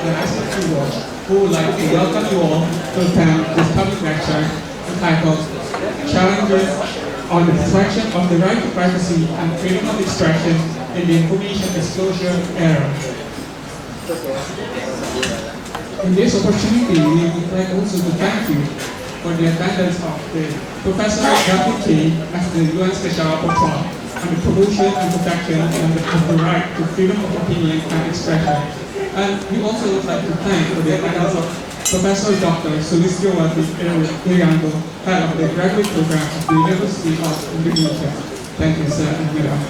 the SFC Watch, who would like to welcome you all to attend this public lecture entitled Challenges on the Protection of the Right to Privacy and Freedom of Expression in the Information Disclosure Era. In this opportunity, we would like also to thank you for the attendance of the Professor Kaye as the UN Special Rapporteur on the promotion and protection of the right to freedom of opinion and expression. And we also would like to thank for the attendance of Professor Dr. Sulistyo Irianto, head of the graduate program of the University of Indonesia. Thank you, sir and madam.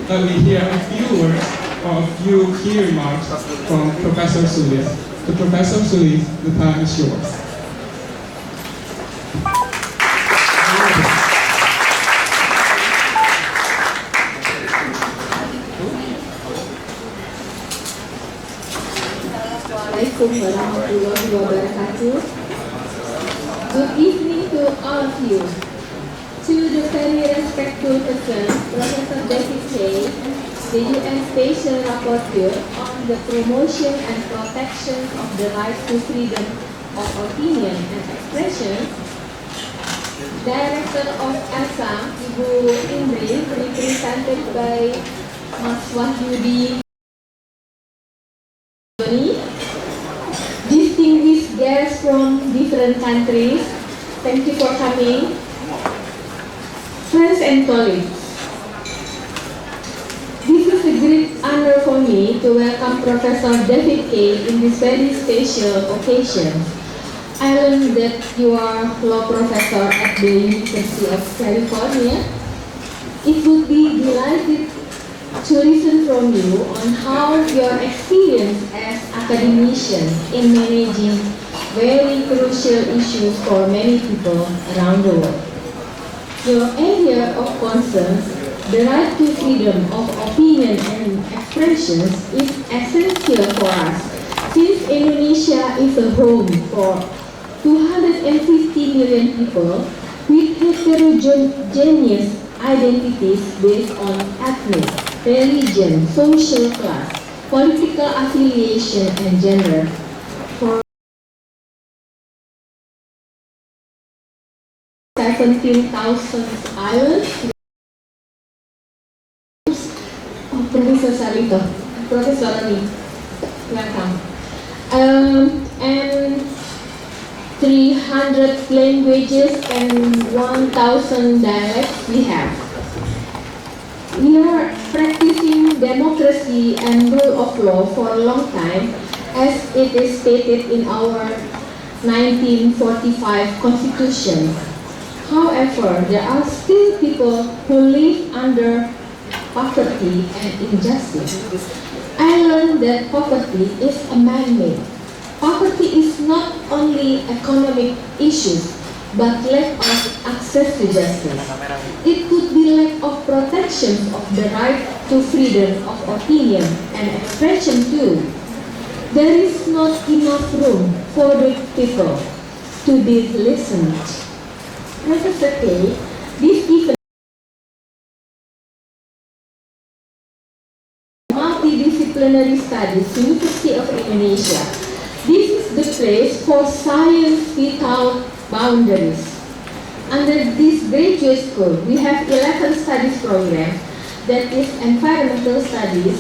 Let me hear a few words or a few key remarks from Professor Sulis. To Professor Sulis, the time is yours. Assalamualaikum warahmatullahi wabarakatuh. Good evening to all of you. To the very respectful person, Professor David Kaye, the UN Special Rapporteur on the promotion and protection of the right to freedom of opinion and expression, Director of ELSA, Ibu Indri, represented by Mas Wahyudi, distinguished guests from different countries, thank you for coming. Friends and colleagues, this is a great honor for me to welcome Professor David Kaye in this very special occasion. I learned that you are law professor at the University of California. It would be delighted to listen from you on how your experience as academician in managing very crucial issues for many people around the world. Your area of concern, the right to freedom of opinion and expressions, is essential for us since Indonesia is a home for 250 million people with heterogeneous identities based on ethnic, religion, social class, political affiliation, and gender. For 17,000 islands. Professor Salito, Professor Ali, welcome. And 300 languages and 1,000 dialects we have. We are practicing democracy and rule of law for a long time, as it is stated in our 1945 Constitution. However, there are still people who live under poverty and injustice. I learned that poverty is a man-made. Poverty is not only economic issues, but lack of access to justice. It could be lack of protection of the right to freedom of opinion and expression too. There is not enough room for the people to be listened. Professor Kaye, this event multidisciplinary studies, University of Indonesia. This is the place for science without boundaries. Under this graduate school, we have 11 studies programs, that is environmental studies,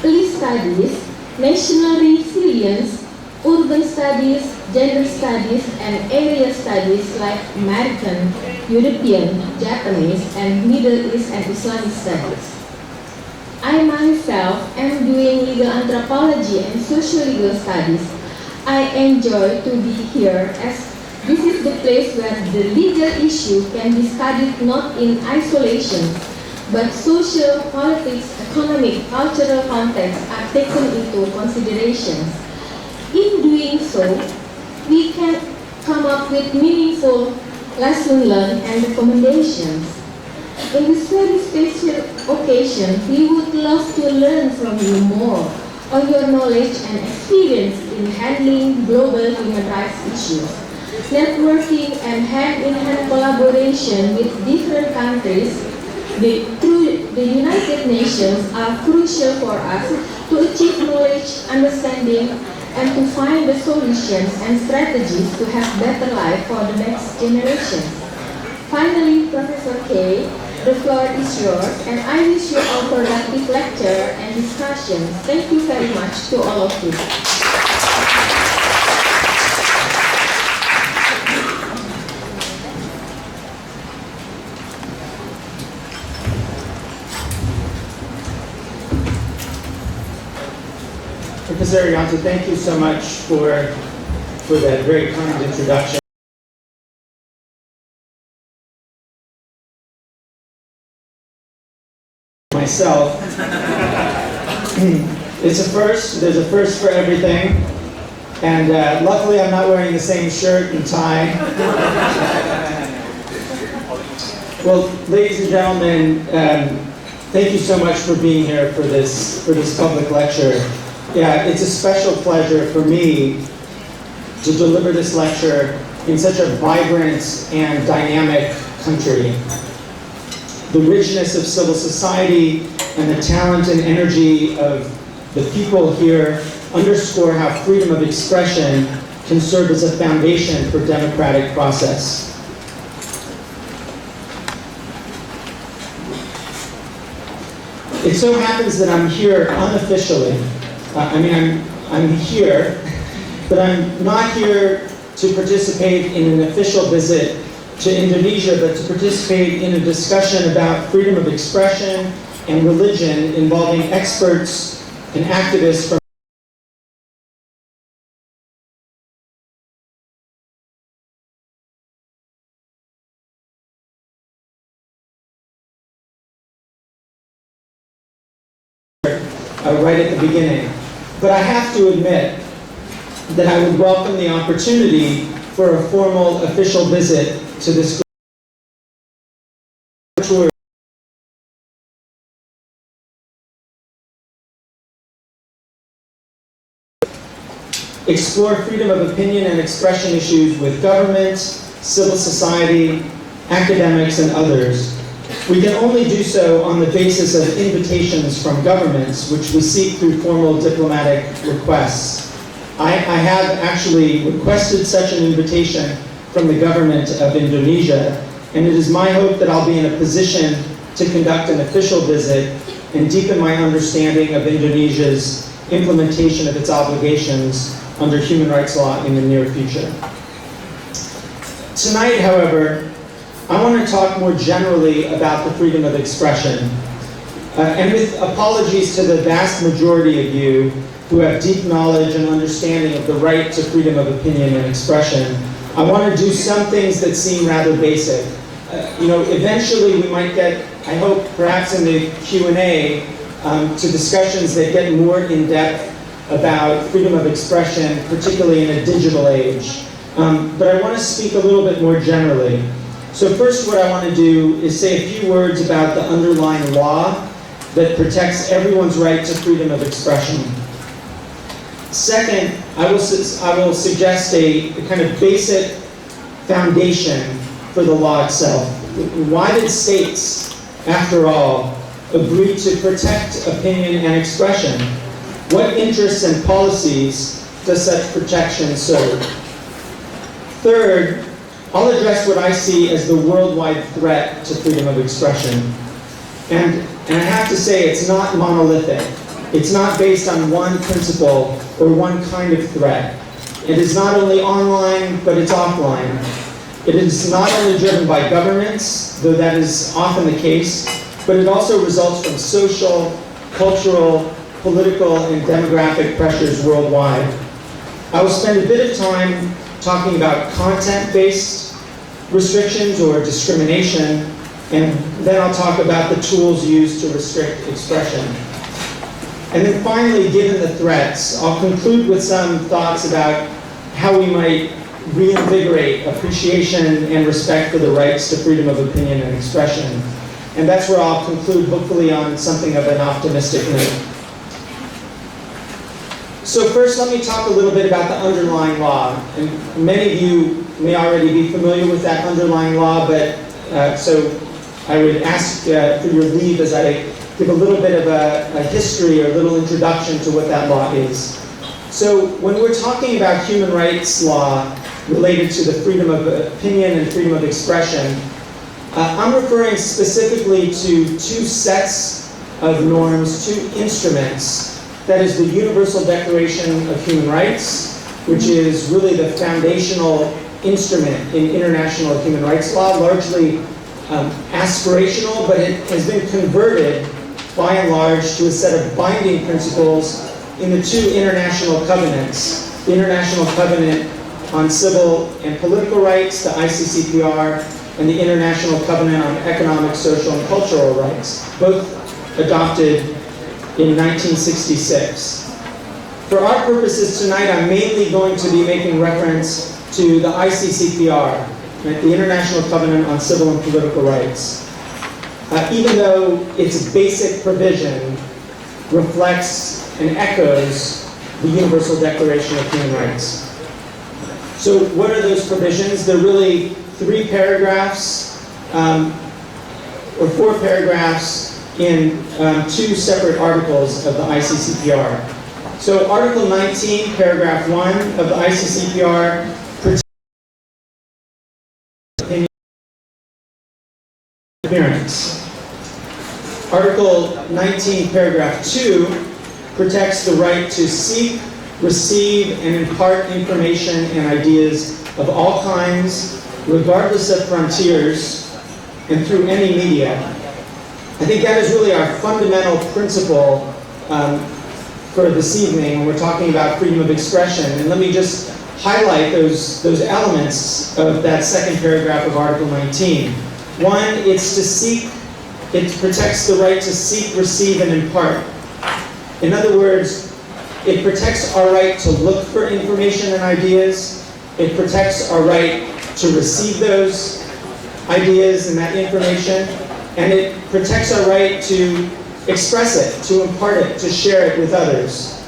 police studies, national resilience, urban studies, gender studies, and area studies like American, European, Japanese, and Middle East and Islamic studies. I myself am doing legal anthropology and social legal studies. I enjoy to be here as this is the place where the legal issue can be studied not in isolation, but social, politics, economic, cultural contexts are taken into consideration. In doing so, we can come up with meaningful lessons learned and recommendations. In this very special occasion, we would love to learn from you more on your knowledge and experience in handling global human rights issues, networking and hand-in-hand collaboration with different countries, Through the United Nations are crucial for us to achieve knowledge, understanding, and to find the solutions and strategies to have better life for the next generation. Finally, Professor Kaye, the floor is yours, and I wish you all productive lecture and discussion. Thank you very much to all of you. Professor Arianto, thank you so much for that very kind introduction. Myself, it's a first. There's a first for everything, and luckily I'm not wearing the same shirt and tie. Well, ladies and gentlemen, thank you so much for being here for this public lecture. Yeah, it's a special pleasure for me to deliver this lecture in such a vibrant and dynamic country. The richness of civil society and the talent and energy of the people here underscore how freedom of expression can serve as a foundation for democratic process. It so happens that I'm here unofficially. I'm here, but I'm not here to participate in an official visit to Indonesia, but to participate in a discussion about freedom of expression and religion involving experts and activists from right at the beginning. But I have to admit that I would welcome the opportunity for a formal official visit to this tour. Explore freedom of opinion and expression issues with government, civil society, academics, and others. We can only do so on the basis of invitations from governments, which we seek through formal diplomatic requests. I have actually requested such an invitation from the government of Indonesia, and it is my hope that I'll be in a position to conduct an official visit and deepen my understanding of Indonesia's implementation of its obligations under human rights law in the near future. Tonight, however, I want to talk more generally about the freedom of expression. And with apologies to the vast majority of you who have deep knowledge and understanding of the right to freedom of opinion and expression, I want to do some things that seem rather basic. Eventually we might get, I hope, perhaps in the Q&A, to discussions that get more in-depth about freedom of expression, particularly in a digital age. But I want to speak a little bit more generally. So first, what I want to do is say a few words about the underlying law that protects everyone's right to freedom of expression. Second, I will suggest a kind of basic foundation for the law itself. Why did states, after all, agree to protect opinion and expression? What interests and policies does such protection serve? Third, I'll address what I see as the worldwide threat to freedom of expression. And I have to say, it's not monolithic. It's not based on one principle or one kind of threat. It is not only online, but it's offline. It is not only driven by governments, though that is often the case, but it also results from social, cultural, political, and demographic pressures worldwide. I will spend a bit of time talking about content-based restrictions or discrimination, and then I'll talk about the tools used to restrict expression. And then finally, given the threats, I'll conclude with some thoughts about how we might reinvigorate appreciation and respect for the rights to freedom of opinion and expression. And that's where I'll conclude, hopefully on something of an optimistic note. So first, let me talk a little bit about the underlying law. And many of you may already be familiar with that underlying law, but so I would ask for your leave as I give a little bit of a history or a little introduction to what that law is. So when we're talking about human rights law related to the freedom of opinion and freedom of expression, I'm referring specifically to two sets of norms, two instruments. That is the Universal Declaration of Human Rights, which is really the foundational instrument in international human rights law, largely aspirational, but it has been converted by and large to a set of binding principles in the two international covenants. The International Covenant on Civil and Political Rights, the ICCPR, and the International Covenant on Economic, Social, and Cultural Rights, both adopted in 1966. For our purposes tonight, I'm mainly going to be making reference to the ICCPR, right, the International Covenant on Civil and Political Rights. Even though its basic provision reflects and echoes the Universal Declaration of Human Rights. So what are those provisions? They're really 3 paragraphs, or 4 paragraphs in 2 separate articles of the ICCPR. So Article 19, Paragraph 1 of the ICCPR protects opinion interference. Article 19, Paragraph 2 protects the right to seek, receive, and impart information and ideas of all kinds, regardless of frontiers, and through any media. I think that is really our fundamental principle for this evening when we're talking about freedom of expression. And let me just highlight those elements of that second paragraph of Article 19. One, it's to seek, it protects the right to seek, receive, and impart. In other words, it protects our right to look for information and ideas. It protects our right to receive those ideas and that information. And it protects our right to express it, to impart it, to share it with others.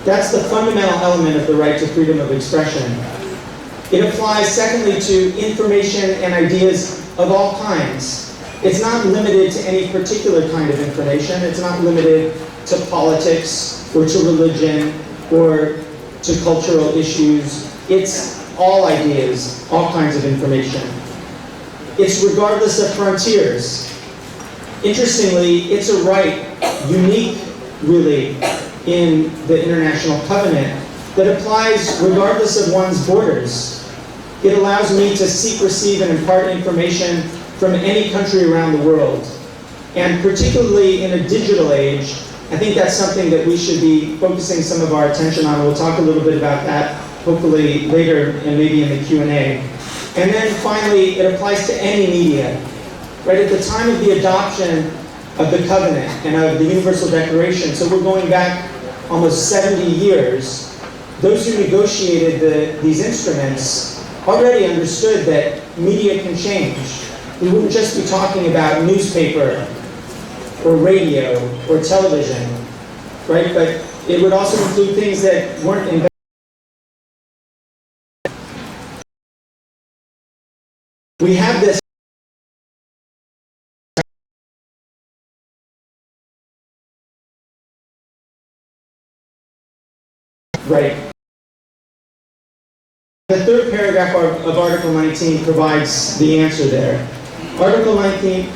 That's the fundamental element of the right to freedom of expression. It applies, secondly, to information and ideas of all kinds. It's not limited to any particular kind of information. It's not limited to politics or to religion or to cultural issues. It's all ideas, all kinds of information. It's regardless of frontiers. Interestingly, it's a right, unique really, in the International Covenant, that applies regardless of one's borders. It allows me to seek, receive, and impart information from any country around the world. And particularly in a digital age, I think that's something that we should be focusing some of our attention on. We'll talk a little bit about that, hopefully later and maybe in the Q&A. And then finally, it applies to any media. Right at the time of the adoption of the Covenant and of the Universal Declaration, so we're going back almost 70 years, those who negotiated these instruments already understood that media can change. We wouldn't just be talking about newspaper or radio or television, right? But it would also include things that weren't invented. We have this right. The third paragraph of Article 19 provides the answer there. Article 19,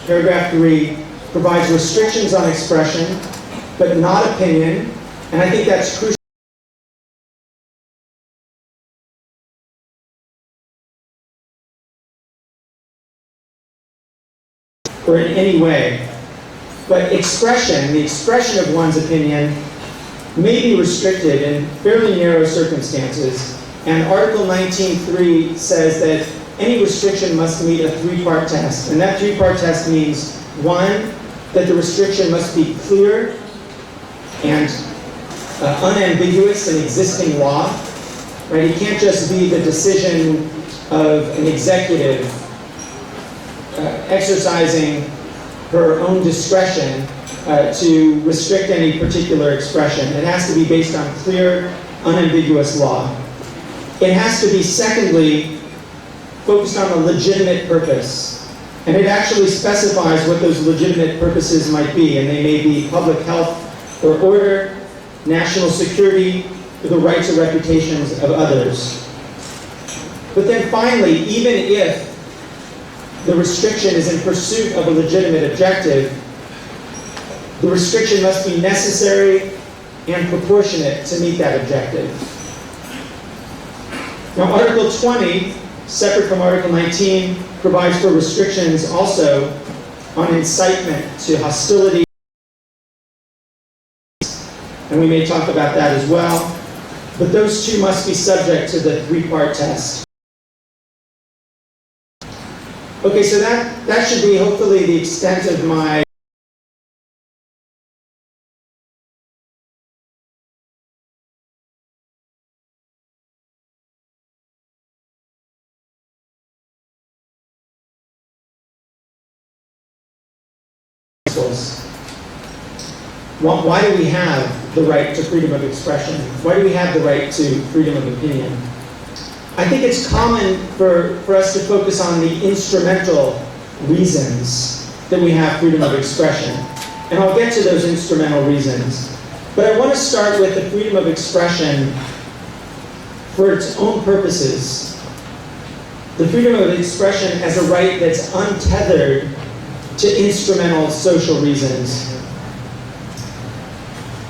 paragraph 3, provides restrictions on expression, but not opinion, and I think that's crucial. Or in any way. But expression, the expression of one's opinion, may be restricted in fairly narrow circumstances, and Article 19.3 says that any restriction must meet a 3-part test. And that 3-part test means, 1, that the restriction must be clear and unambiguous in existing law. Right? It can't just be the decision of an executive exercising her own discretion to restrict any particular expression. It has to be based on clear, unambiguous law. It has to be, secondly, focused on a legitimate purpose. And it actually specifies what those legitimate purposes might be, and they may be public health or order, national security, or the rights or reputations of others. But then finally, even if the restriction is in pursuit of a legitimate objective, the restriction must be necessary and proportionate to meet that objective. Now, Article 20, separate from Article 19, provides for restrictions also on incitement to hostility, and we may talk about that as well. But those two must be subject to the three-part test. Okay, so that should be hopefully the extent of my why do we have the right to freedom of expression? Why do we have the right to freedom of opinion? I think it's common for us to focus on the instrumental reasons that we have freedom of expression. And I'll get to those instrumental reasons. But I want to start with the freedom of expression for its own purposes. The freedom of expression as a right that's untethered to instrumental social reasons.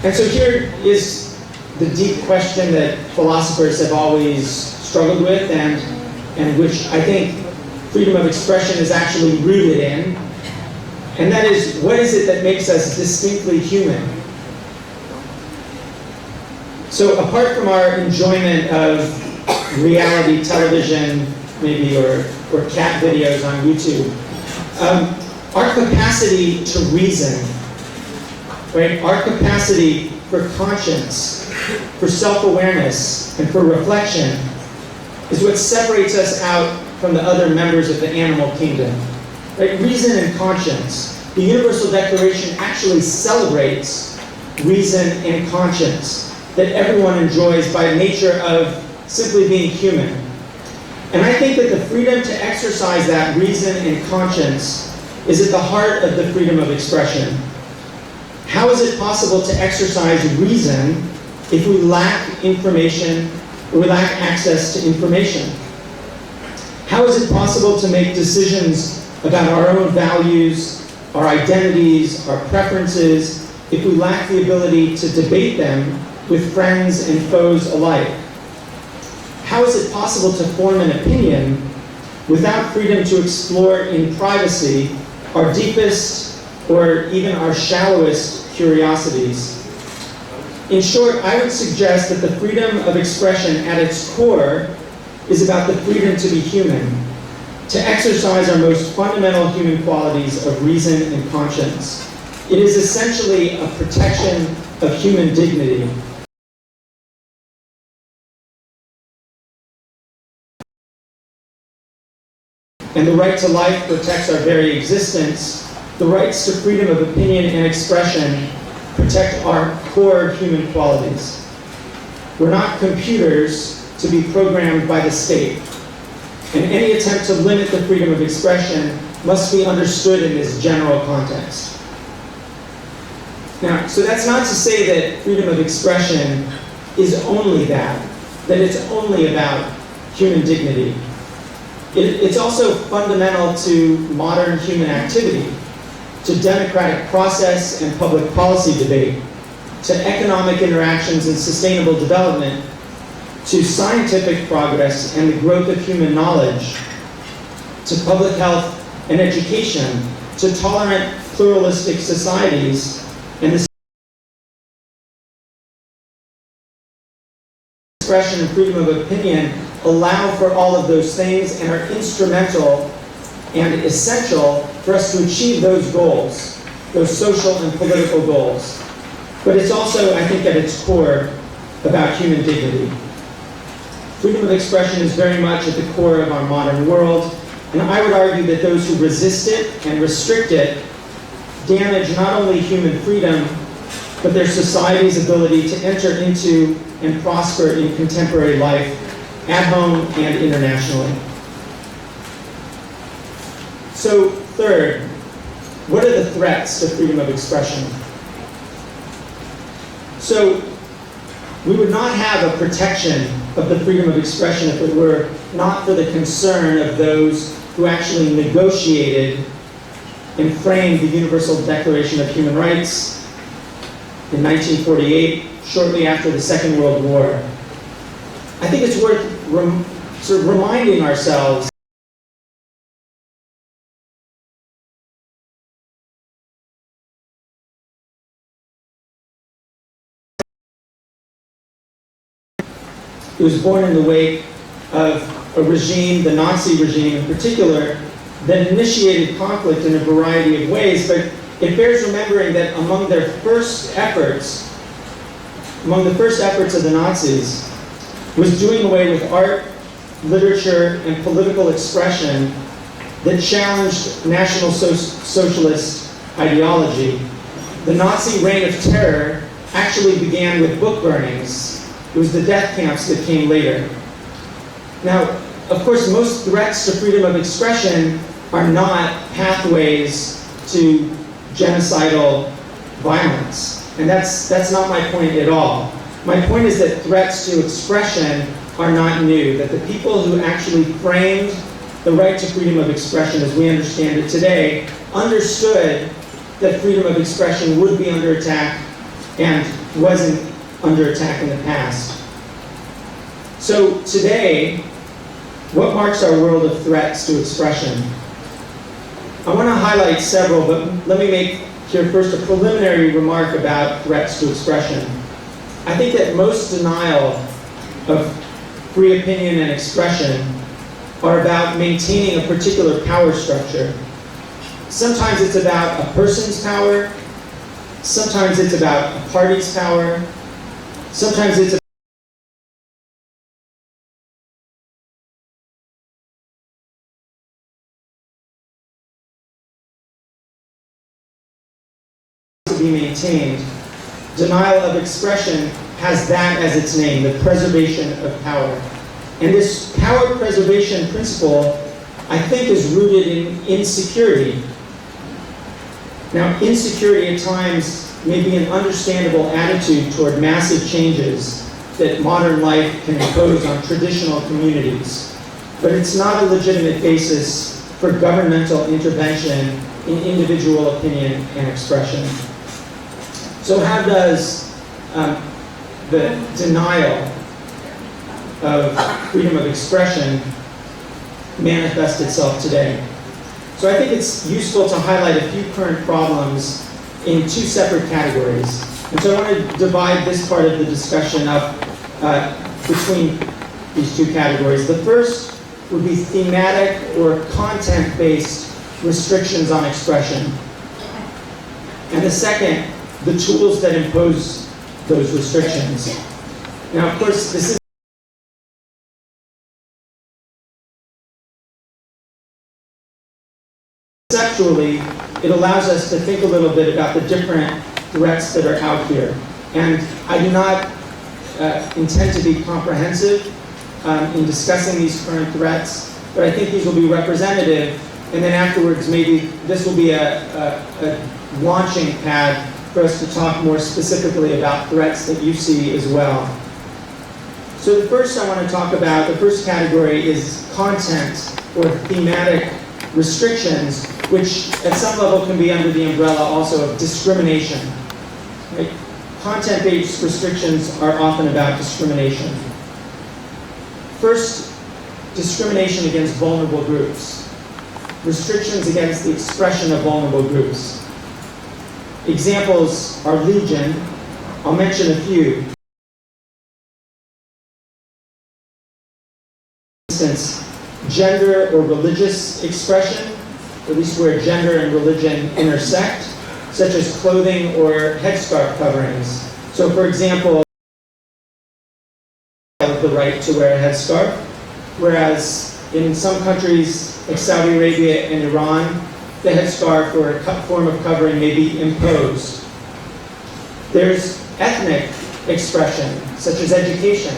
And so here is the deep question that philosophers have always struggled with, and which I think freedom of expression is actually rooted in. And that is, what is it that makes us distinctly human? So apart from our enjoyment of reality television, maybe, or cat videos on YouTube, our capacity to reason, right? Our capacity for conscience, for self-awareness, and for reflection is what separates us out from the other members of the animal kingdom. Right? Reason and conscience. The Universal Declaration actually celebrates reason and conscience that everyone enjoys by nature of simply being human. And I think that the freedom to exercise that reason and conscience is at the heart of the freedom of expression. How is it possible to exercise reason if we lack information or we lack access to information? How is it possible to make decisions about our own values, our identities, our preferences, if we lack the ability to debate them with friends and foes alike? How is it possible to form an opinion without freedom to explore in privacy our deepest or even our shallowest curiosities? In short, I would suggest that the freedom of expression at its core is about the freedom to be human, to exercise our most fundamental human qualities of reason and conscience. It is essentially a protection of human dignity. And the right to life protects our very existence. The rights to freedom of opinion and expression protect our core human qualities. We're not computers to be programmed by the state. And any attempt to limit the freedom of expression must be understood in this general context. Now, so that's not to say that freedom of expression is only that it's only about human dignity. It's also fundamental to modern human activity, to democratic process and public policy debate, to economic interactions and sustainable development, to scientific progress and the growth of human knowledge, to public health and education, to tolerant pluralistic societies, and the expression and freedom of opinion allow for all of those things and are instrumental and essential for us to achieve those goals, those social and political goals. But it's also, I think, at its core about human dignity. Freedom of expression is very much at the core of our modern world, and I would argue that those who resist it and restrict it damage not only human freedom, but their society's ability to enter into and prosper in contemporary life, at home and internationally. So third, what are the threats to freedom of expression? So, we would not have a protection of the freedom of expression if it were not for the concern of those who actually negotiated and framed the Universal Declaration of Human Rights in 1948, shortly after the Second World War. I think it's worth sort of reminding ourselves it was born in the wake of a regime, the Nazi regime in particular, that initiated conflict in a variety of ways, but it bears remembering that among the first efforts of the Nazis was doing away with art, literature, and political expression that challenged National Socialist ideology. The Nazi reign of terror actually began with book burnings. It was the death camps that came later. Now, of course, most threats to freedom of expression are not pathways to genocidal violence. And that's not my point at all. My point is that threats to expression are not new, that the people who actually framed the right to freedom of expression as we understand it today understood that freedom of expression would be under attack and wasn't under attack in the past. So today, what marks our world of threats to expression? I want to highlight several, but let me make here first a preliminary remark about threats to expression. I think that most denial of free opinion and expression are about maintaining a particular power structure. Sometimes it's about a person's power, sometimes it's about a party's power, sometimes it's to be maintained. Denial of expression has that as its name, the preservation of power. And this power preservation principle, I think, is rooted in insecurity. Now, insecurity at times may be an understandable attitude toward massive changes that modern life can impose on traditional communities. But it's not a legitimate basis for governmental intervention in individual opinion and expression. So how does the denial of freedom of expression manifest itself today? So I think it's useful to highlight a few current problems in two separate categories. And so I want to divide this part of the discussion up between these two categories. The first would be thematic or content-based restrictions on expression. And the second, the tools that impose those restrictions. Now, of course, this is conceptually, it allows us to think a little bit about the different threats that are out here. And I do not intend to be comprehensive in discussing these current threats, but I think these will be representative, and then afterwards maybe this will be a launching pad for us to talk more specifically about threats that you see as well. So the first I want to talk about, the first category is content or thematic restrictions, which at some level can be under the umbrella also of discrimination. Right? Content-based restrictions are often about discrimination. First, discrimination against vulnerable groups. Restrictions against the expression of vulnerable groups. Examples are legion. I'll mention a few. For instance, gender or religious expression, at least where gender and religion intersect, such as clothing or headscarf coverings. So for example, the right to wear a headscarf, whereas in some countries like Saudi Arabia and Iran, the headscarf or a form of covering may be imposed. There's ethnic expression, such as education.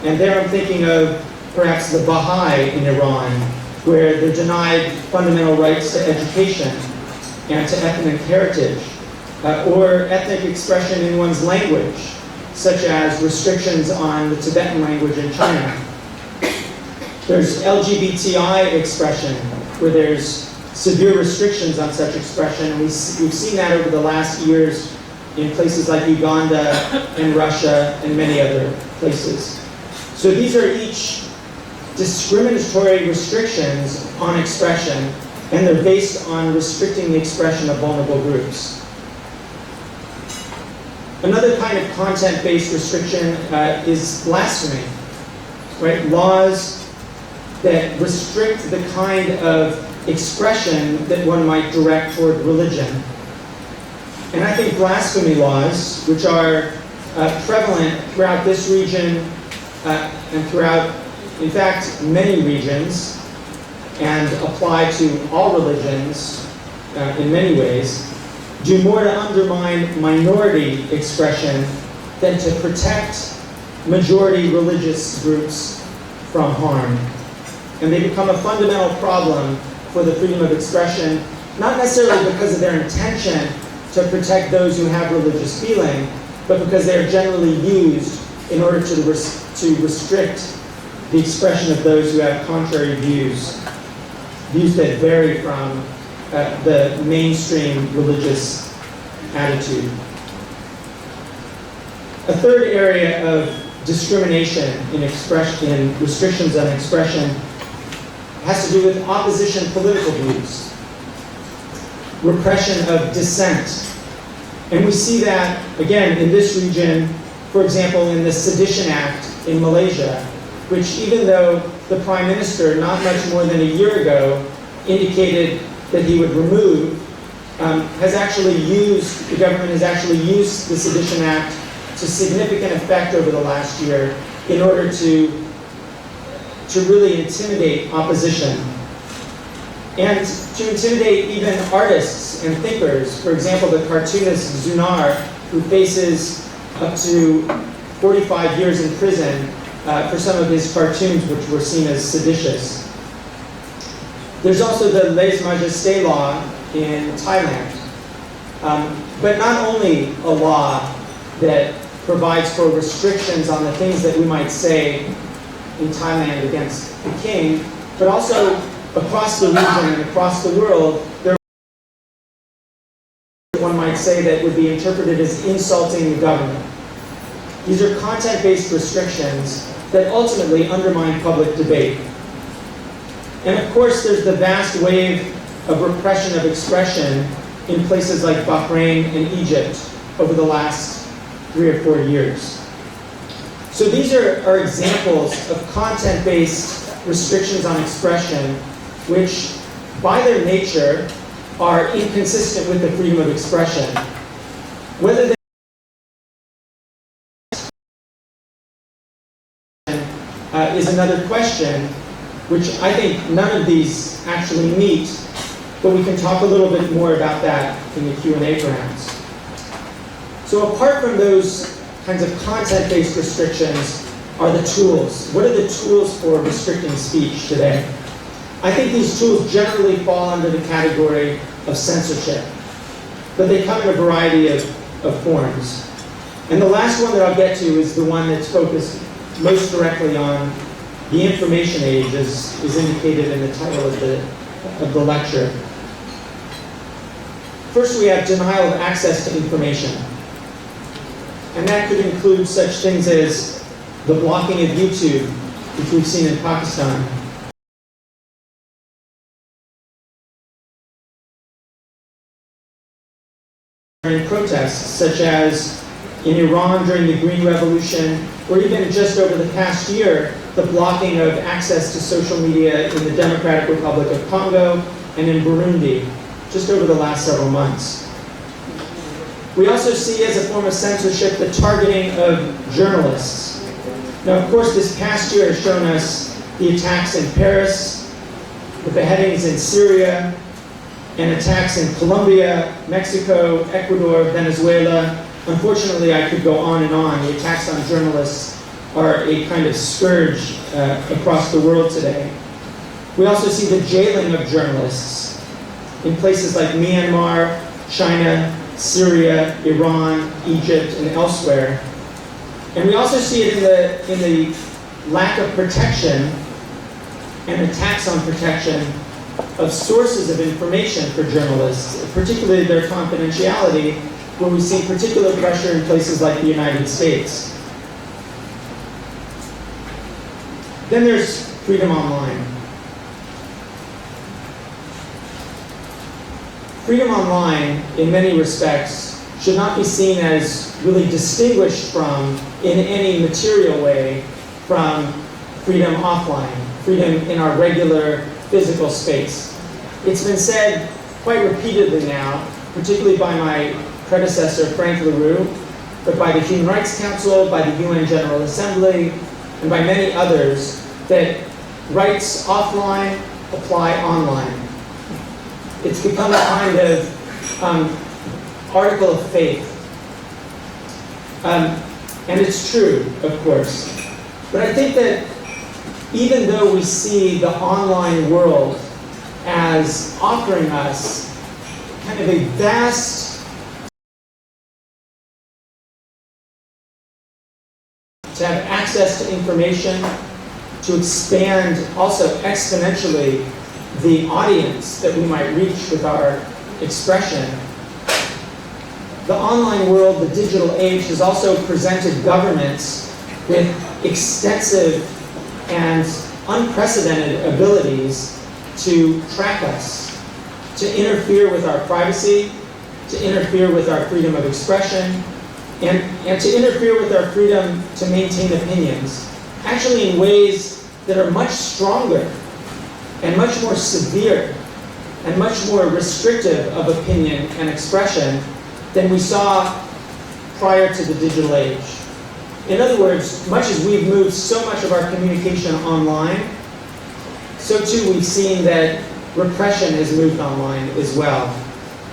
And there I'm thinking of perhaps the Baha'i in Iran, where they're denied fundamental rights to education and to ethnic heritage, or ethnic expression in one's language, such as restrictions on the Tibetan language in China. There's LGBTI expression, where there's severe restrictions on such expression, and we've seen that over the last years in places like Uganda and Russia and many other places. So these are each discriminatory restrictions on expression, and they're based on restricting the expression of vulnerable groups. Another kind of content-based restriction is blasphemy, right? Laws that restrict the kind of expression that one might direct toward religion. And I think blasphemy laws, which are prevalent throughout this region and throughout, in fact, many regions, and apply to all religions in many ways, do more to undermine minority expression than to protect majority religious groups from harm. And they become a fundamental problem for the freedom of expression, not necessarily because of their intention to protect those who have religious feeling, but because they are generally used in order to restrict the expression of those who have contrary views, views that vary from the mainstream religious attitude. A third area of discrimination in restrictions on expression has to do with opposition political views, repression of dissent. And we see that, again, in this region, for example, in the Sedition Act in Malaysia, which even though the Prime Minister, not much more than a year ago, indicated that he would remove, the government has actually used the Sedition Act to significant effect over the last year in order to really intimidate opposition. And to intimidate even artists and thinkers. For example, the cartoonist Zunar, who faces up to 45 years in prison for some of his cartoons which were seen as seditious. There's also the lèse-majesté law in Thailand. But not only a law that provides for restrictions on the things that we might say in Thailand against the king, but also across the region and across the world, there one might say that would be interpreted as insulting the government. These are content-based restrictions that ultimately undermine public debate. And of course, there's the vast wave of repression of expression in places like Bahrain and Egypt over the last 3 or 4 years. So these are examples of content-based restrictions on expression, which by their nature are inconsistent with the freedom of expression. Whether they is another question, which I think none of these actually meet, but we can talk a little bit more about that in the Q&A perhaps. So apart from those kinds of content-based restrictions are the tools. What are the tools for restricting speech today? I think these tools generally fall under the category of censorship, but they come in a variety of forms. And the last one that I'll get to is the one that's focused most directly on the information age, as is indicated in the title of the lecture. First, we have denial of access to information. And that could include such things as the blocking of YouTube, which we've seen in Pakistan. During protests, such as in Iran during the Green Revolution, or even just over the past year, the blocking of access to social media in the Democratic Republic of Congo and in Burundi, just over the last several months. We also see as a form of censorship the targeting of journalists. Now, of course, this past year has shown us the attacks in Paris, the beheadings in Syria, and attacks in Colombia, Mexico, Ecuador, Venezuela. Unfortunately, I could go on and on. The attacks on journalists are a kind of scourge across the world today. We also see the jailing of journalists in places like Myanmar, China, Syria, Iran, Egypt, and elsewhere. And we also see it in the lack of protection and attacks on protection of sources of information for journalists, particularly their confidentiality, where we see particular pressure in places like the United States. Then there's freedom online. Freedom online, in many respects, should not be seen as really distinguished from, in any material way, from freedom offline, freedom in our regular physical space. It's been said quite repeatedly now, particularly by my predecessor, Frank LaRue, but by the Human Rights Council, by the UN General Assembly, and by many others, that rights offline apply online. It's become a kind of article of faith. And it's true, of course. But I think that even though we see the online world as offering us kind of a vast to have access to information, to expand also exponentially the audience that we might reach with our expression. The online world, the digital age, has also presented governments with extensive and unprecedented abilities to track us, to interfere with our privacy, to interfere with our freedom of expression, and to interfere with our freedom to maintain opinions, actually in ways that are much stronger and much more severe and much more restrictive of opinion and expression than we saw prior to the digital age. In other words, much as we've moved so much of our communication online, so too we've seen that repression has moved online as well.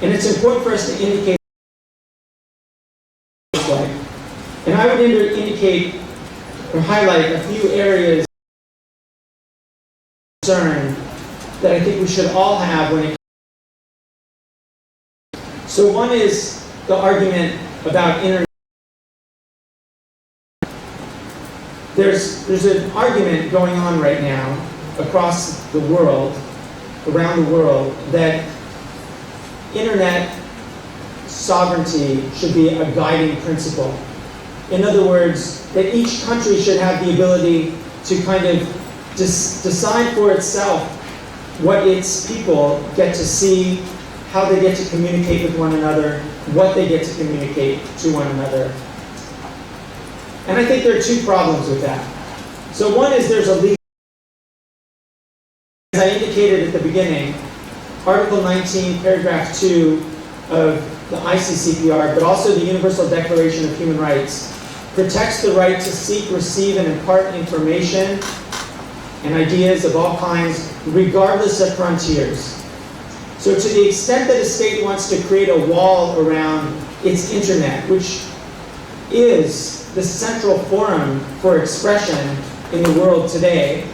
And it's important for us to indicate this way. And I would indicate or highlight a few areas of concern that I think we should all have when it comes. So one is the argument about internet. There's an argument going on right now across the world, around the world, that internet sovereignty should be a guiding principle. In other words, that each country should have the ability to kind of decide for itself what its people get to see, how they get to communicate with one another, what they get to communicate to one another. And I think there are two problems with that. So one is there's a legal, as I indicated at the beginning, Article 19, Paragraph 2 of the ICCPR, but also the Universal Declaration of Human Rights, protects the right to seek, receive, and impart information and ideas of all kinds, regardless of frontiers. So to the extent that a state wants to create a wall around its internet, which is the central forum for expression in the world today,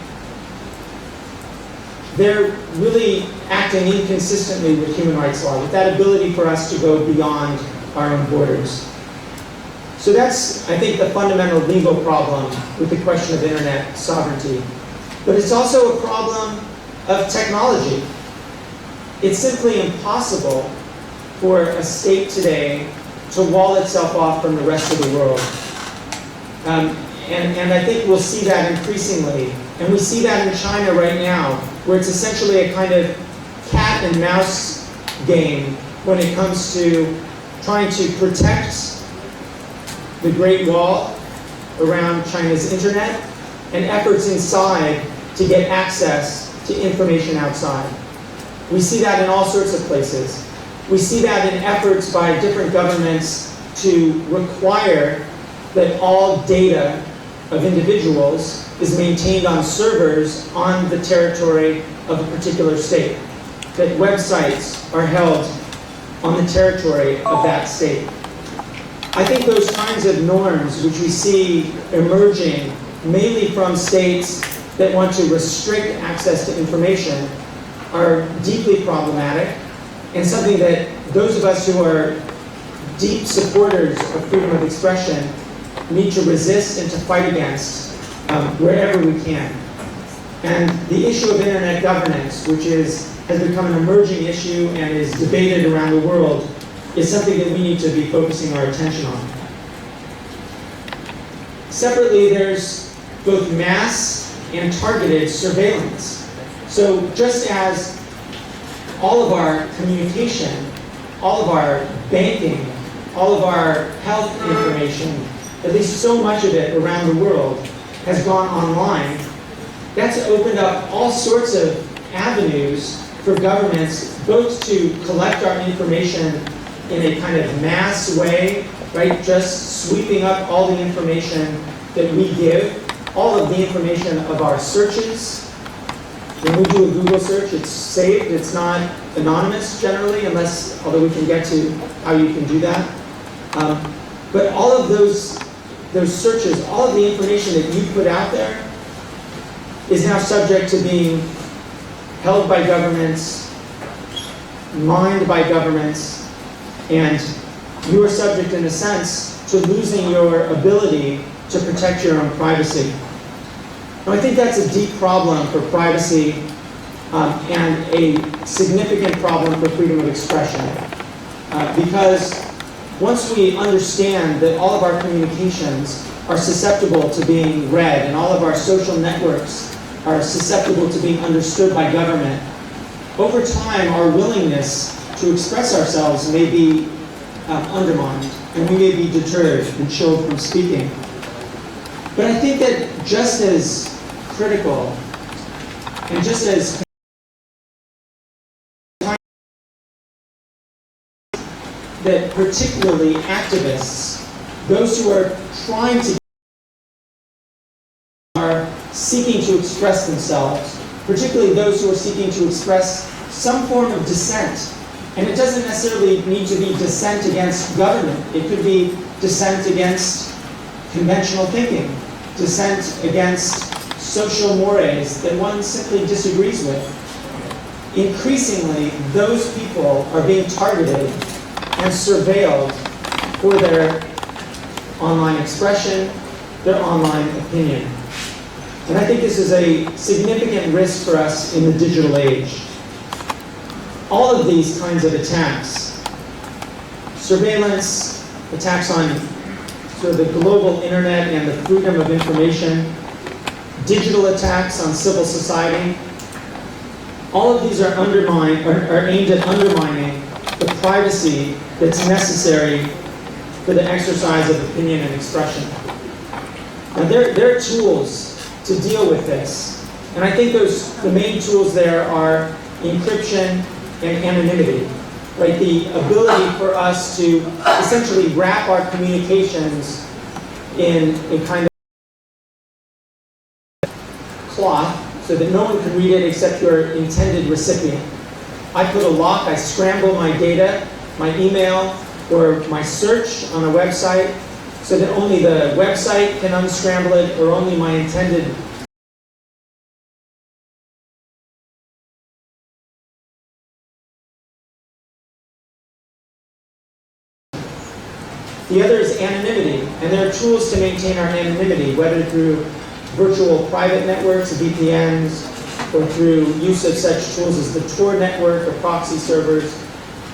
they're really acting inconsistently with human rights law, with that ability for us to go beyond our own borders. So that's, I think, the fundamental legal problem with the question of internet sovereignty. But it's also a problem of technology. It's simply impossible for a state today to wall itself off from the rest of the world. And I think we'll see that increasingly. And we see that in China right now, where it's essentially a kind of cat and mouse game when it comes to trying to protect the Great Wall around China's internet and efforts inside to get access to information outside. We see that in all sorts of places. We see that in efforts by different governments to require that all data of individuals is maintained on servers on the territory of a particular state, that websites are held on the territory of that state. I think those kinds of norms, which we see emerging mainly from states that want to restrict access to information are deeply problematic, and something that those of us who are deep supporters of freedom of expression need to resist and to fight against wherever we can. And the issue of internet governance, which has become an emerging issue and is debated around the world, is something that we need to be focusing our attention on. Separately, there's both mass and targeted surveillance. So just as all of our communication, all of our banking, all of our health information, at least so much of it around the world, has gone online, that's opened up all sorts of avenues for governments both to collect our information in a kind of mass way, right? Just sweeping up all the information that we give, all of the information of our searches. When we do a Google search, it's saved, it's not anonymous generally, although we can get to how you can do that. But all of those searches, all of the information that you put out there is now subject to being held by governments, mined by governments, and you are subject, in a sense, to losing your ability to protect your own privacy. And I think that's a deep problem for privacy and a significant problem for freedom of expression. Because once we understand that all of our communications are susceptible to being read and all of our social networks are susceptible to being understood by government, over time our willingness to express ourselves may be undermined, and we may be deterred and chilled from speaking. But I think that just as critical and just as that particularly activists, those who are trying to are seeking to express themselves, particularly those who are seeking to express some form of dissent. And it doesn't necessarily need to be dissent against government. It could be dissent against conventional thinking, dissent against social mores that one simply disagrees with. Increasingly, those people are being targeted and surveilled for their online expression, their online opinion. And I think this is a significant risk for us in the digital age. All of these kinds of attacks, surveillance, attacks on sort of the global internet and the freedom of information, digital attacks on civil society, all of these are aimed at undermining the privacy that's necessary for the exercise of opinion and expression. Now there are tools to deal with this, and I think the main tools there are encryption and anonymity, right? The ability for us to essentially wrap our communications in a kind of cloth so that no one can read it except your intended recipient. I put a lock, I scramble my data, my email, or my search on a website so that only the website can unscramble it, or only my intended. The other is anonymity, and there are tools to maintain our anonymity, whether through virtual private networks, VPNs, or through use of such tools as the Tor network or proxy servers.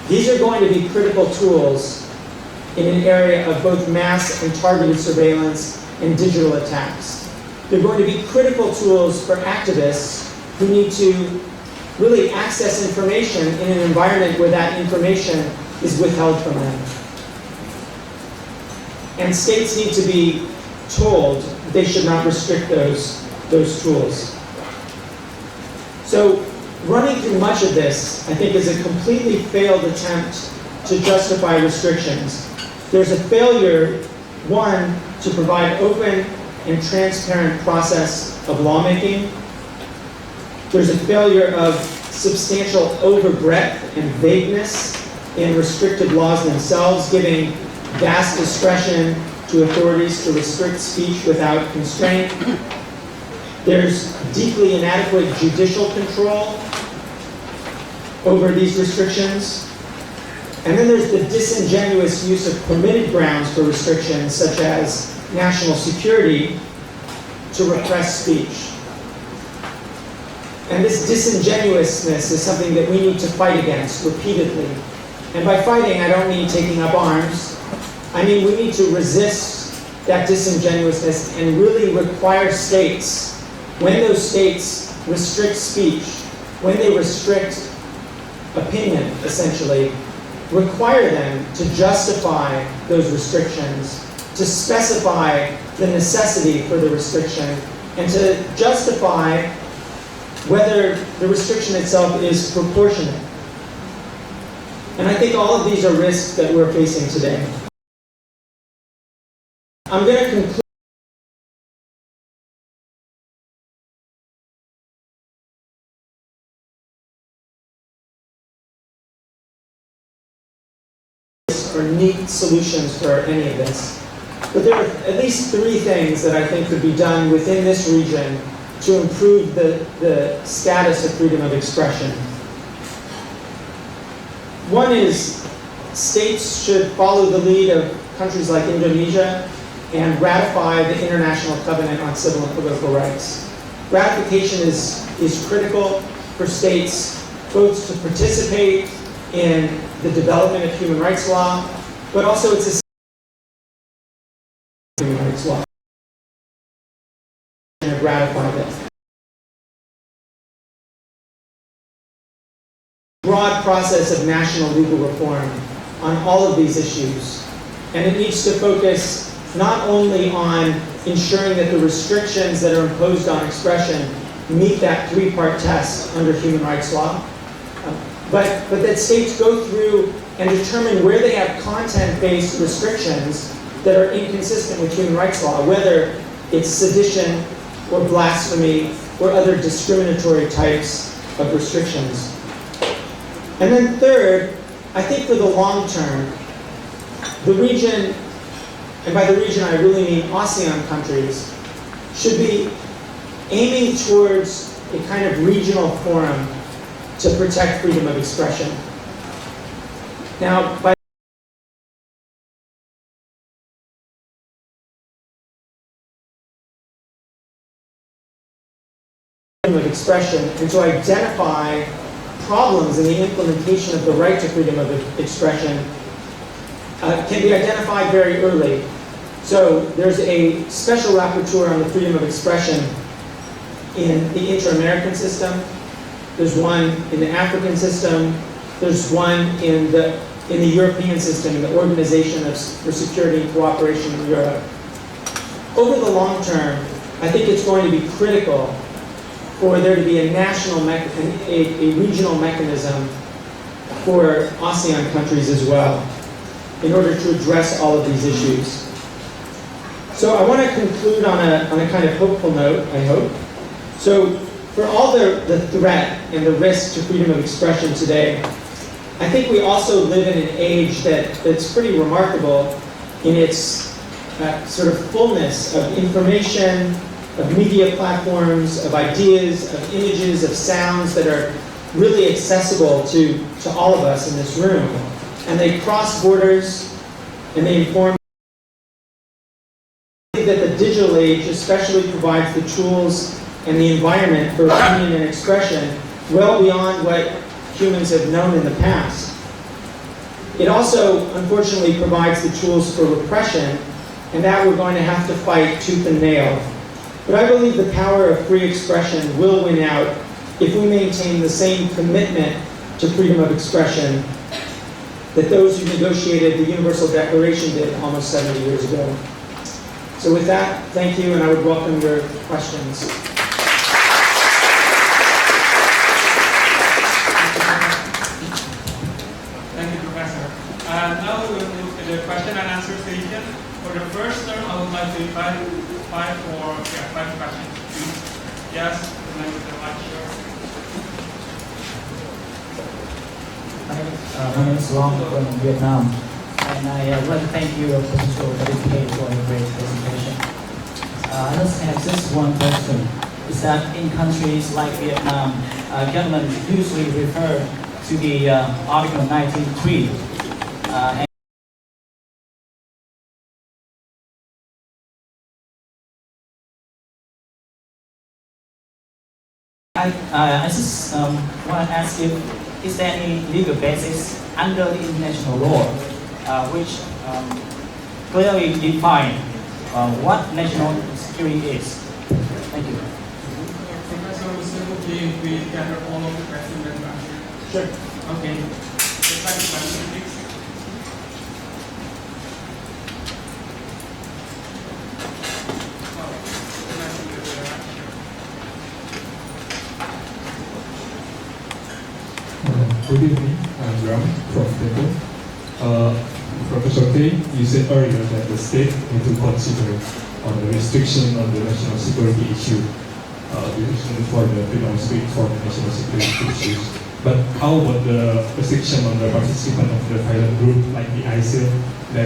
These are going to be critical tools in an area of both mass and targeted surveillance and digital attacks. They're going to be critical tools for activists who need to really access information in an environment where that information is withheld from them. And states need to be told they should not restrict those tools. So running through much of this, I think, is a completely failed attempt to justify restrictions. There's a failure, one, to provide open and transparent process of lawmaking. There's a failure of substantial overbreadth and vagueness in restrictive laws themselves, giving vast discretion to authorities to restrict speech without constraint. There's deeply inadequate judicial control over these restrictions. And then there's the disingenuous use of permitted grounds for restrictions, such as national security, to repress speech. And this disingenuousness is something that we need to fight against repeatedly. And by fighting, I don't mean taking up arms. I mean we need to resist that disingenuousness and really require states, when those states restrict speech, when they restrict opinion, essentially, require them to justify those restrictions, to specify the necessity for the restriction, and to justify whether the restriction itself is proportionate. And I think all of these are risks that we're facing today. I'm going to conclude or neat solutions for any of this. But there are at least three things that I think could be done within this region to improve the status of freedom of expression. One is states should follow the lead of countries like Indonesia and ratify the International Covenant on Civil and Political Rights. Ratification is critical for states both to participate in the development of human rights law, but also it's a human rights law. And ratified it. Broad process of national legal reform on all of these issues. And it needs to focus not only on ensuring that the restrictions that are imposed on expression meet that three-part test under human rights law, but that states go through and determine where they have content-based restrictions that are inconsistent with human rights law, whether it's sedition or blasphemy or other discriminatory types of restrictions. And then third, I think for the long term, the region, and by the region I really mean ASEAN countries, should be aiming towards a kind of regional forum to protect freedom of expression. Now, by freedom of expression and to identify problems in the implementation of the right to freedom of expression can be identified very early. So there's a special rapporteur on the freedom of expression in the Inter-American system. There's one in the African system. There's one in the European system, in the Organization for Security and Cooperation in Europe. Over the long term, I think it's going to be critical for there to be a national, a regional mechanism for ASEAN countries as well, in order to address all of these issues. So I want to conclude on a kind of hopeful note, I hope. So for all the threat and the risk to freedom of expression today, I think we also live in an age that's pretty remarkable in its sort of fullness of information, of media platforms, of ideas, of images, of sounds that are really accessible to all of us in this room. And they cross borders, and they inform. I think that the digital age especially provides the tools and the environment for opinion and expression well beyond what humans have known in the past. It also, unfortunately, provides the tools for repression, and that we're going to have to fight tooth and nail. But I believe the power of free expression will win out if we maintain the same commitment to freedom of expression that those who negotiated the Universal Declaration did almost 70 years ago. So with that, thank you, and I would welcome your questions. Thank you, Professor. Now we will move to the question and answer session. For the first term, I would like to invite five questions, please. Yes, the mic is much short. My name is Long from Vietnam, and I would like to thank you, Professor Kaye, for a great presentation. I just have just one question. is that in countries like Vietnam, government usually refer to the Article 19.3. I just want to ask you, is there any legal basis under the international law which clearly define what national security is? Thank you. Professor, was it okay if we gather all of the questions and answer? Sure. Okay. The second question, please. Good evening, I'm Ram from Temple. Professor Kaye, you said earlier that the state need to consider on the restriction on the national security issue, for the freedom of speech for the national security issues. But how about the restriction on the participant of the violent group like the ISIL that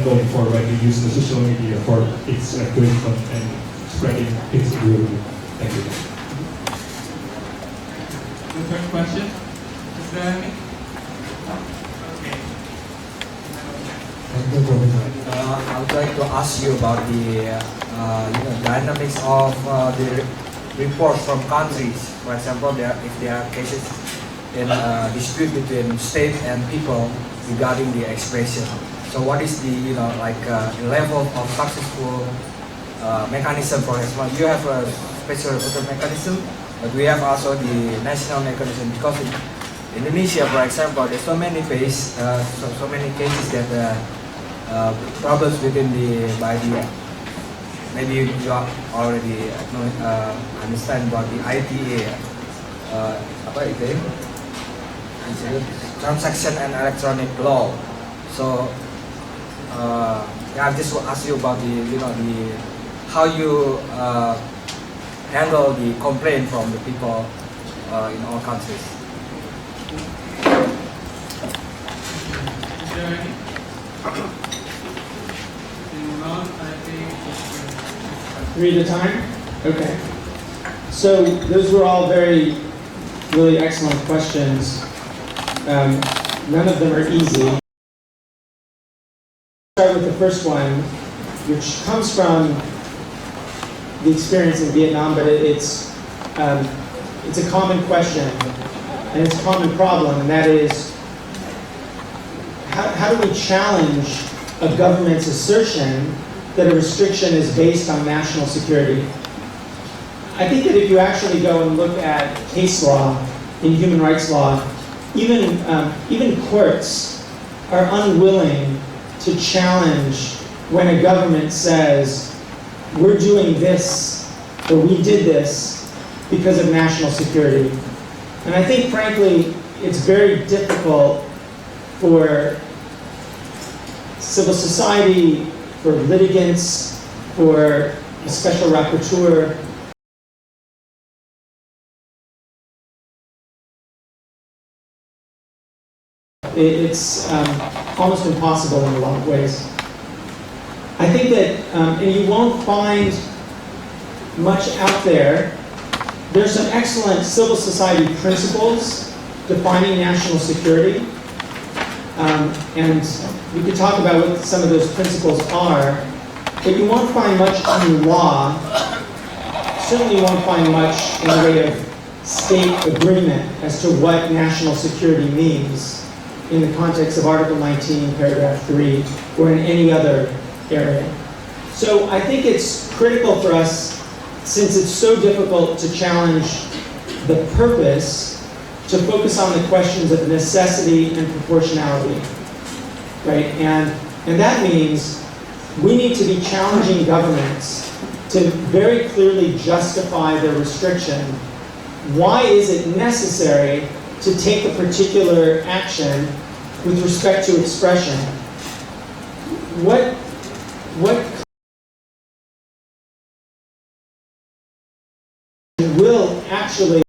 going for when they use the social media for its recruitment and spreading its ideology? Thank you. The third question. Is there any? Okay. Thank you, Professor. I would like to ask you about the dynamics of the reports from countries. For example, if there are cases in dispute between state and people regarding the expression. So, what is the level of successful mechanism? For example, you have a special mechanism, but we have also the national mechanism because in Indonesia, for example, there's so many cases that problems within maybe you are already understand about the ITA, apa itu? Transaction and electronic law. So, I just will ask you about the how you handle the complaint from the people in all countries. Is there any? None, I think. 3 at a time? Okay. So those were all really excellent questions. None of them are easy. Start with the first one, which comes from the experience in Vietnam, but it's a common question and it's a common problem, and that is how do we challenge a government's assertion that a restriction is based on national security? I think that if you actually go and look at case law in human rights law, even courts are unwilling to challenge when a government says, we're doing this, or we did this because of national security. And I think, frankly, it's very difficult for civil society, for litigants, for a special rapporteur, it's almost impossible in a lot of ways. I think that, and you won't find much out there. There's some excellent civil society principles defining national security, and we could talk about what some of those principles are, but you won't find much in law. Certainly you won't find much in the way of state agreement as to what national security means in the context of Article 19, paragraph 3, or in any other area. So I think it's critical for us, since it's so difficult to challenge the purpose, to focus on the questions of necessity and proportionality, right? And that means we need to be challenging governments to very clearly justify their restriction. Why is it necessary to take a particular action with respect to expression? What will actually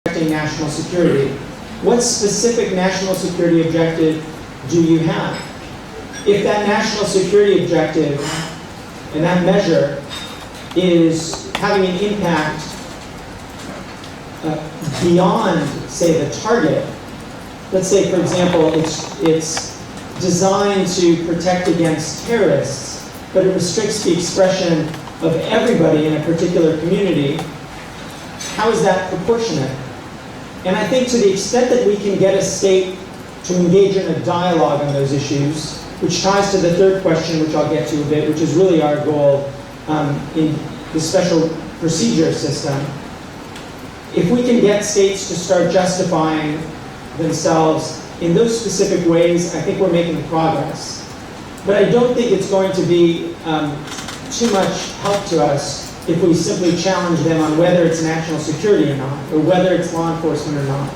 affect national security? What specific national security objective do you have? If that national security objective and that measure is having an impact beyond, say, the target. Let's say, for example, it's designed to protect against terrorists, but it restricts the expression of everybody in a particular community. How is that proportionate? And I think to the extent that we can get a state to engage in a dialogue on those issues, which ties to the third question, which I'll get to a bit, which is really our goal in the special procedure system. If we can get states to start justifying themselves in those specific ways, I think we're making progress. But I don't think it's going to be too much help to us if we simply challenge them on whether it's national security or not, or whether it's law enforcement or not.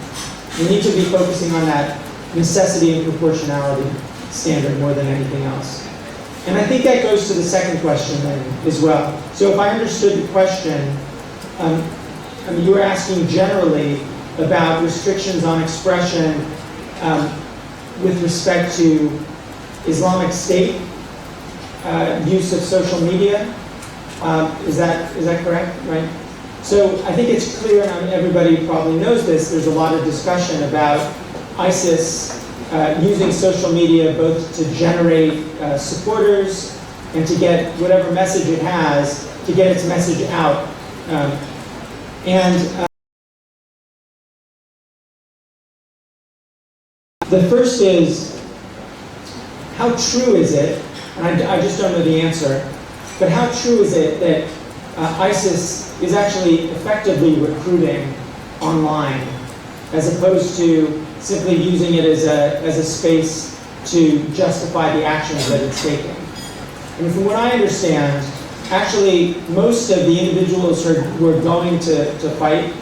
We need to be focusing on that necessity and proportionality standard more than anything else. And I think that goes to the second question then as well. So if I understood the question, I mean, you were asking generally about restrictions on expression with respect to Islamic State use of social media. Is that correct? Right. So I think it's clear, and everybody probably knows this. There's a lot of discussion about ISIS using social media both to generate supporters and to get whatever message it has to get its message out. The first is, how true is it, and I just don't know the answer, but how true is it that ISIS is actually effectively recruiting online as opposed to simply using it as a space to justify the actions that it's taking? And from what I understand, actually most of the individuals who are going to fight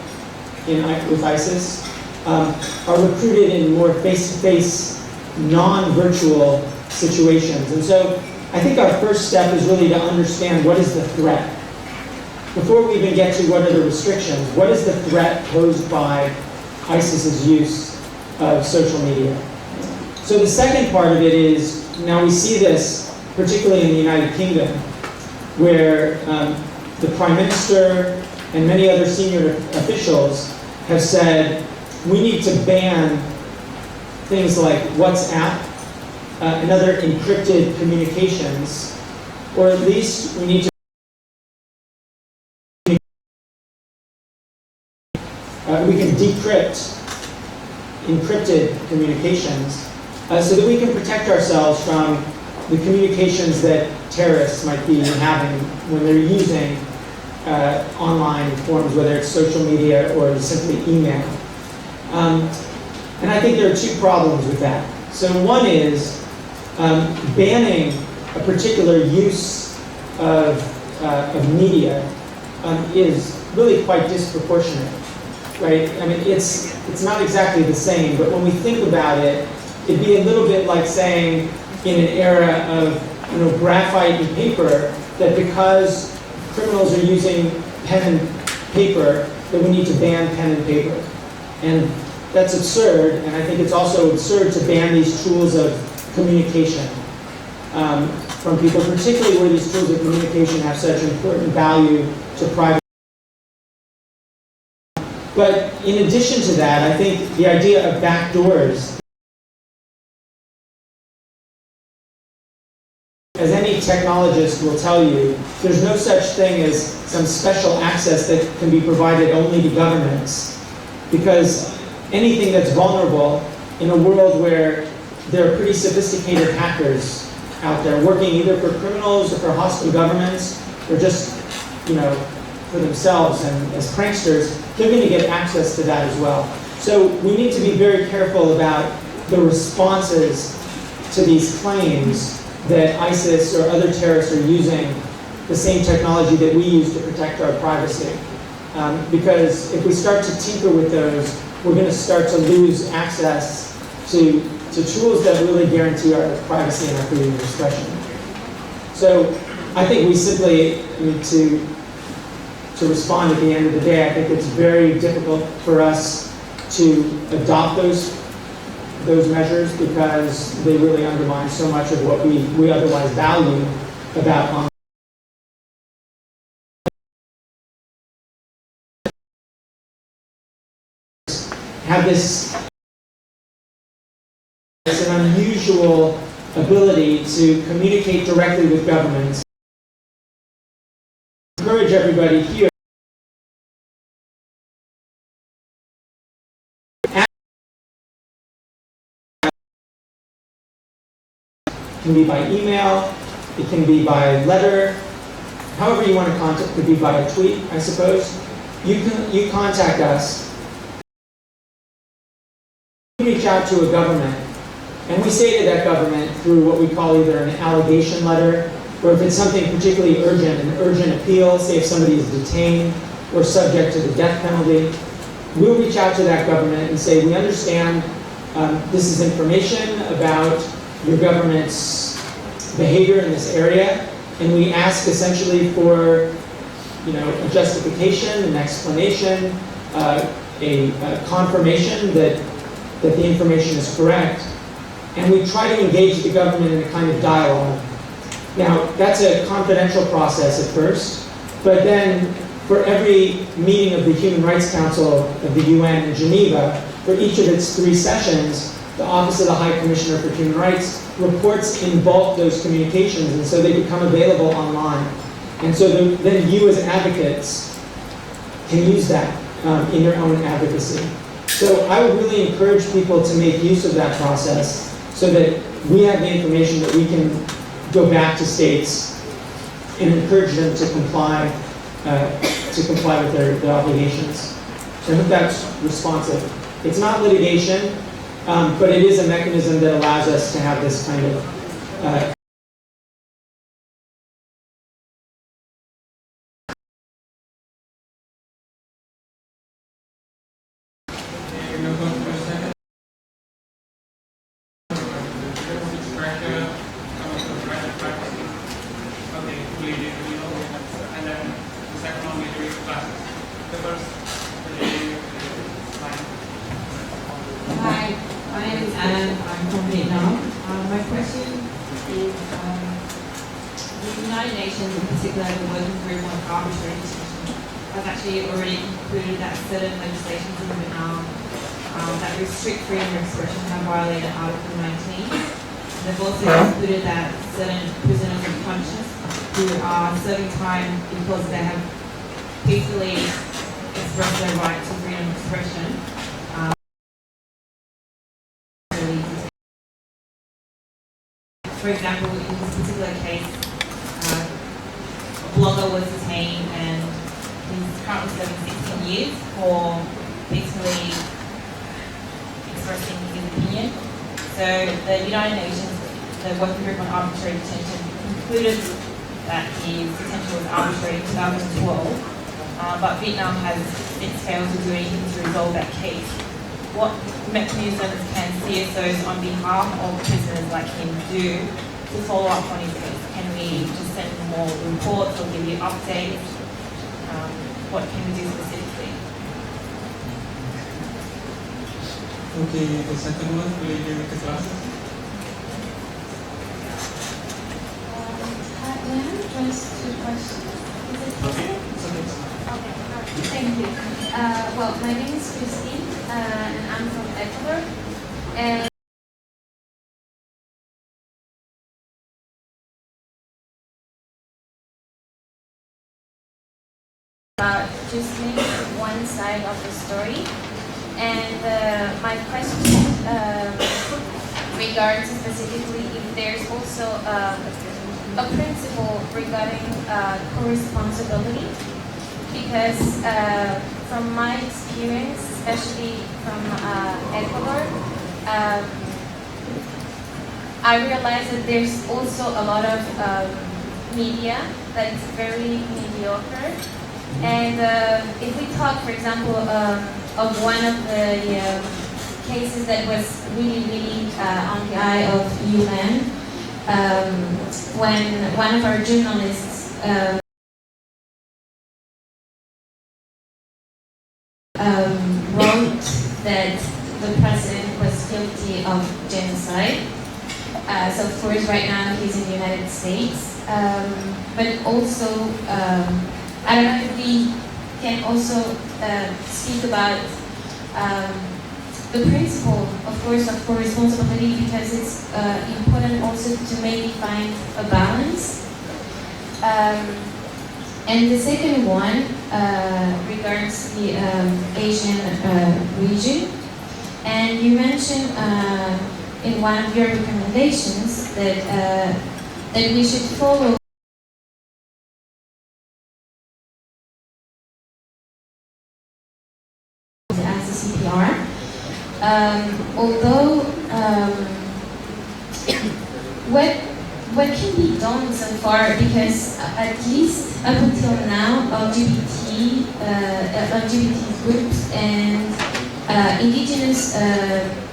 with ISIS are recruited in more face-to-face, non-virtual situations. And so I think our first step is really to understand what is the threat. Before we even get to what are the restrictions, what is the threat posed by ISIS's use of social media? So the second part of it is, now we see this particularly in the United Kingdom, where the Prime Minister and many other senior officials have said, we need to ban things like WhatsApp and other encrypted communications, or at least we need to we can decrypt encrypted communications so that we can protect ourselves from the communications that terrorists might be having when they're using online forms, whether it's social media or simply email. And I think there are two problems with that. So one is banning a particular use of media is really quite disproportionate, right? I mean, it's not exactly the same, but when we think about it, it'd be a little bit like saying in an era of graphite and paper that because criminals are using pen and paper, that we need to ban pen and paper. And that's absurd, and I think it's also absurd to ban these tools of communication from people, particularly where these tools of communication have such important value to privacy. But in addition to that, I think the idea of backdoors, as any technologist will tell you, there's no such thing as some special access that can be provided only to governments, because anything that's vulnerable in a world where there are pretty sophisticated hackers out there working either for criminals or for hostile governments or just, for themselves and as pranksters, they're going to get access to that as well. So we need to be very careful about the responses to these claims that ISIS or other terrorists are using the same technology that we use to protect our privacy. Because if we start to tinker with those, we're going to start to lose access to tools that really guarantee our privacy and our freedom of expression. So I think we simply need to respond at the end of the day. I think it's very difficult for us to adopt those measures because they really undermine so much of what we otherwise value about online. have this it's an unusual ability to communicate directly with governments. Encourage everybody here. It can be by email, it can be by letter, however you want to contact. It could be by a tweet, I suppose. You contact us. You reach out to a government, and we say to that government through what we call either an allegation letter, or if it's something particularly urgent, an urgent appeal, say if somebody is detained or subject to the death penalty, we'll reach out to that government and say, we understand this is information about your government's behavior in this area, and we ask essentially for a justification, an explanation, a confirmation that the information is correct, and we try to engage the government in a kind of dialogue. Now, that's a confidential process at first, but then for every meeting of the Human Rights Council of the UN in Geneva, for each of its 3 sessions, the Office of the High Commissioner for Human Rights reports in bulk those communications, and so they become available online. And so then you as advocates can use that in your own advocacy. So I would really encourage people to make use of that process so that we have the information that we can go back to states and encourage them to comply with their obligations. So I hope that's responsive. It's not litigation, but it is a mechanism that allows us to have this kind of Hi, my name is Anne. I'm from Vietnam. My question is, the United Nations, in particular the Working Group on Arbitrary Detention, has actually already concluded that certain legislations in Vietnam that restrict freedom of expression have violated Article 19. They've also concluded that certain prisoners of conscience who are serving time because they have peacefully expressed their right to freedom of expression. For example, in this particular case, a blogger was detained and he's currently serving 16 years for peacefully expressing his opinion. So the United Nations, the Working Group on Arbitrary Detention, concluded that his detention was arbitrary in 2012, but Vietnam has since failed to do anything to resolve that case. What mechanisms can CSOs on behalf of prisoners like him do to follow up on his case? Can we just send more reports or give you updates? What can we do specifically? Okay, the second one, will you give it the glasses? May I address 2 questions? Is it possible? Okay, thank you. Well, my name is Christine, and I'm from Ecuador. And about just maybe one side of the story. And my question regards specifically if there's also a principle regarding co-responsibility. Because from my experience, especially from Ecuador, I realized that there's also a lot of media that is very mediocre. And if we talk, for example, of one of the cases that was really on the eye of UN, when one of our journalists wrote that the president was guilty of genocide. So of course right now he's in the United States. But also, I don't know if we can also speak about the principle, of course, of co-responsibility, because it's important also to maybe find a balance. And the second one regards the Asian region. And you mentioned in one of your recommendations that we should follow as a CPR. Although what can be done so far, because at least up until now, LGBT groups and indigenous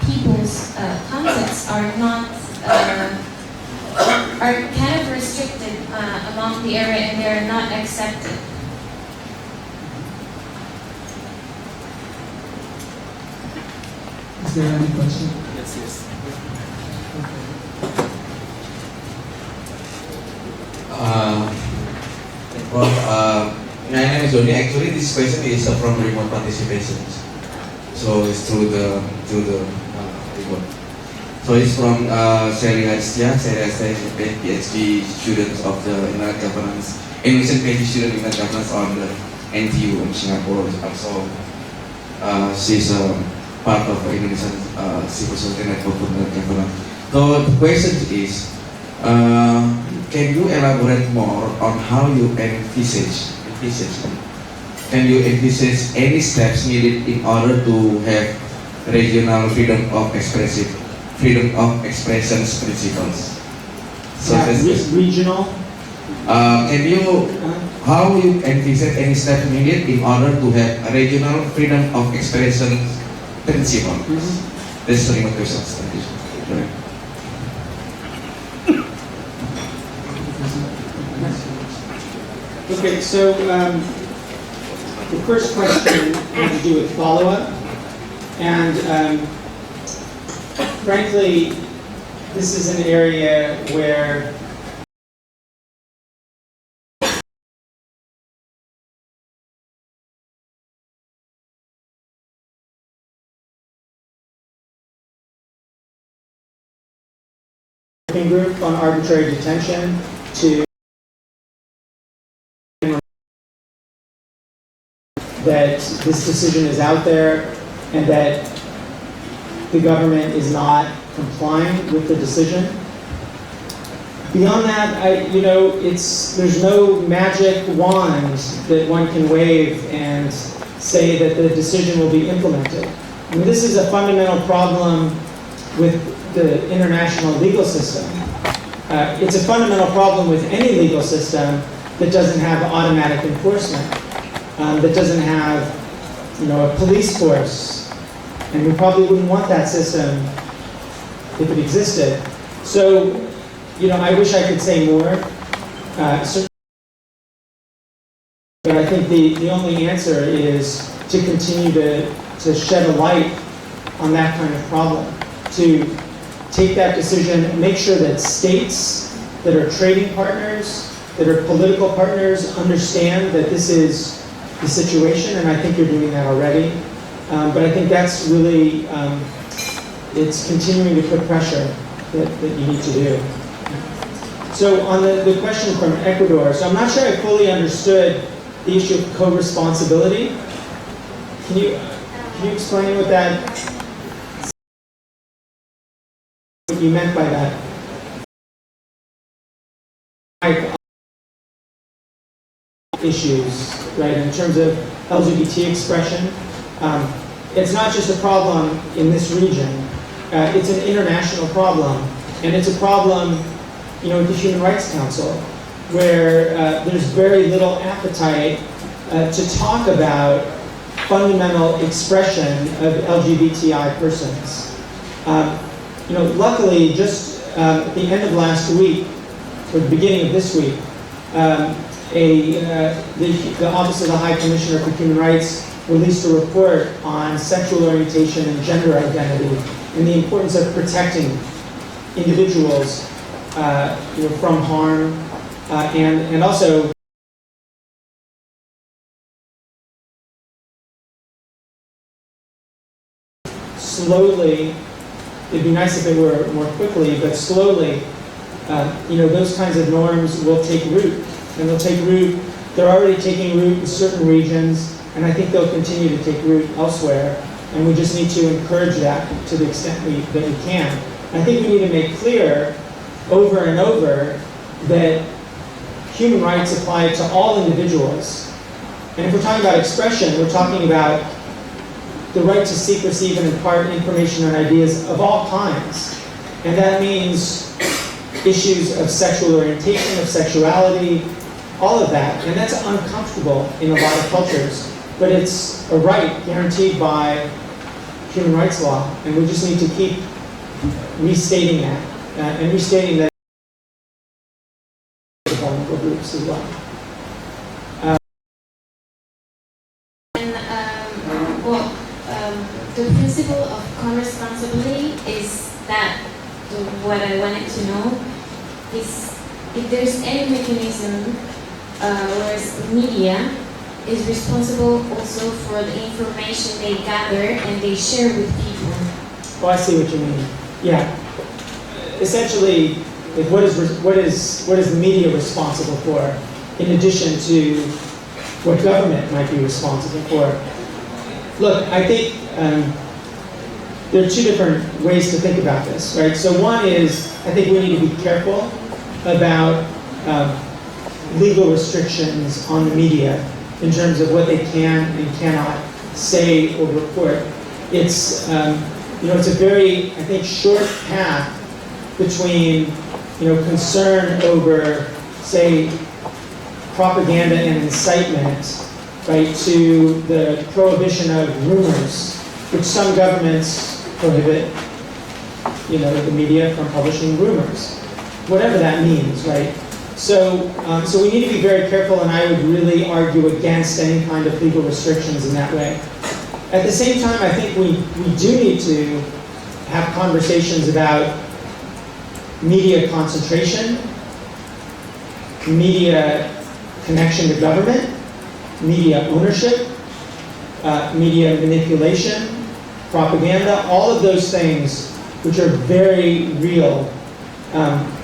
people's concepts are not are kind of restricted among the area, and they are not accepted. Is there any question? Yes. My name is Doni. Actually, this question is from remote participation. So it's through the remote. So it's from Sherry Hastia. Sherry Hastia is a PhD student of the Internet Governance, Indonesian PhD student in Internet Governance on the NTU in Singapore. Also, she's part of the Indonesian Civil Society Network for Internet Governance. So the question is, can you elaborate more on how you envisage? Can you envisage any steps needed in order to have regional freedom of expression principles? So Regional. How you envisage any steps needed in order to have regional freedom of expression principles? That's the remote questions. Thank you. Okay, so the first question had to do with follow-up, and frankly, this is an area where working group on arbitrary detention to that this decision is out there and that the government is not complying with the decision. Beyond that, there's no magic wand that one can wave and say that the decision will be implemented. I mean, this is a fundamental problem with the international legal system. It's a fundamental problem with any legal system that doesn't have automatic enforcement. That doesn't have, a police force, and we probably wouldn't want that system if it existed. So, I wish I could say more. But I think the only answer is to continue to shed a light on that kind of problem, to take that decision, make sure that states that are trading partners, that are political partners, understand that this is the situation, and I think you're doing that already. But I think that's really, it's continuing to put pressure that you need to do. So on the question from Ecuador, so I'm not sure I fully understood the issue of co-responsibility. Can you explain what you meant by that? Issues, right, in terms of LGBT expression. It's not just a problem in this region. It's an international problem, and it's a problem, with the Human Rights Council, where there's very little appetite to talk about fundamental expression of LGBTI persons. Luckily, just at the end of last week, or the beginning of this week, the Office of the High Commissioner for Human Rights released a report on sexual orientation and gender identity and the importance of protecting individuals from harm and also slowly, it'd be nice if it were more quickly, but slowly, those kinds of norms will take root. And they'll take root, they're already taking root in certain regions, and I think they'll continue to take root elsewhere. And we just need to encourage that to the extent that we can. I think we need to make clear over and over that human rights apply to all individuals. And if we're talking about expression, we're talking about the right to seek, receive, and impart information and ideas of all kinds. And that means issues of sexual orientation, of sexuality, all of that. And that's uncomfortable in a lot of cultures, but it's a right guaranteed by human rights law. And we just need to keep restating that, and restating that vulnerable groups as well. The principle of co-responsibility is that what I wanted to know is if there's any mechanism whereas the media is responsible also for the information they gather and they share with people. Oh, I see what you mean. Yeah. Essentially, what is the media responsible for in addition to what government might be responsible for? Look, I think there are two different ways to think about this, right? So one is, I think we need to be careful about legal restrictions on the media in terms of what they can and cannot say or report. It's, it's a very, I think, short path between, concern over, say, propaganda and incitement, right, to the prohibition of rumors, which some governments prohibit, the media from publishing rumors, whatever that means, right? So we need to be very careful, and I would really argue against any kind of legal restrictions in that way. At the same time, I think we do need to have conversations about media concentration, media connection to government, media ownership, media manipulation, propaganda, all of those things which are very real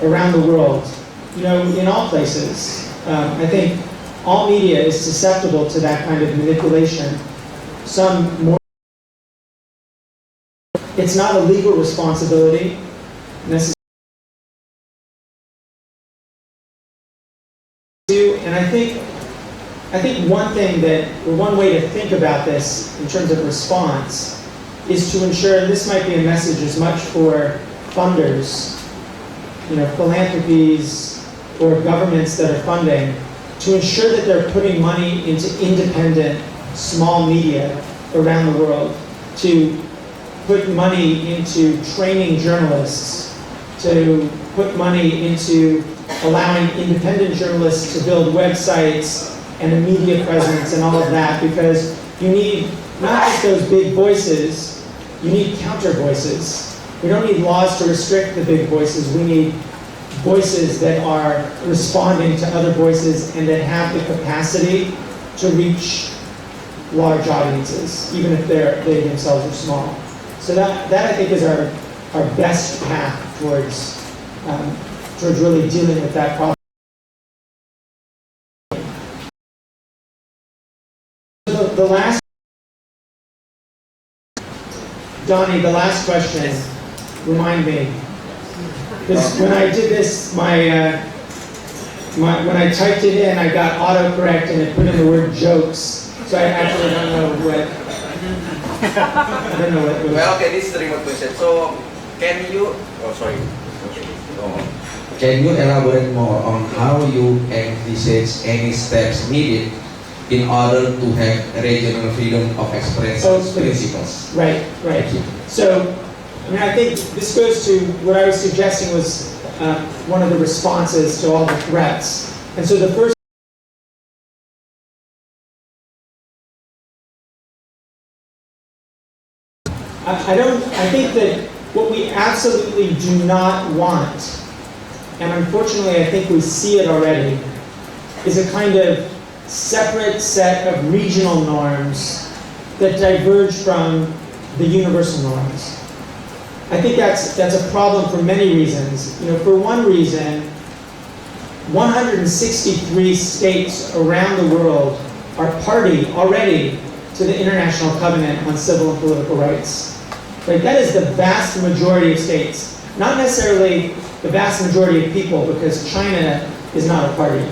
around the world, in all places. I think all media is susceptible to that kind of manipulation. Some more. It's not a legal responsibility necessarily. And I think one thing or one way to think about this in terms of response is to ensure, and this might be a message as much for funders, philanthropies or governments that are funding, to ensure that they're putting money into independent, small media around the world, to put money into training journalists, to put money into allowing independent journalists to build websites and a media presence and all of that, because you need not just those big voices, you need counter voices. We don't need laws to restrict the big voices. We need voices that are responding to other voices and that have the capacity to reach large audiences, even if they themselves are small. So that I think is our best path towards really dealing with that problem. The last, Donnie, the last question, remind me. Because when I did this, when I typed it in, I got autocorrect and it put in the word jokes. So I actually don't know what. I don't know what. Well, okay, this is the remote question. So, can you? Can you elaborate more on how you envisage any steps needed in order to have regional freedom of expression principles? Right. So, I think this goes to what I was suggesting was one of the responses to all the threats. And so the first. I think that what we absolutely do not want, and unfortunately I think we see it already, is a kind of separate set of regional norms that diverge from the universal norms. I think that's a problem for many reasons. For one reason, 163 states around the world are party already to the International Covenant on Civil and Political Rights. Right? That is the vast majority of states. Not necessarily the vast majority of people, because China is not a party.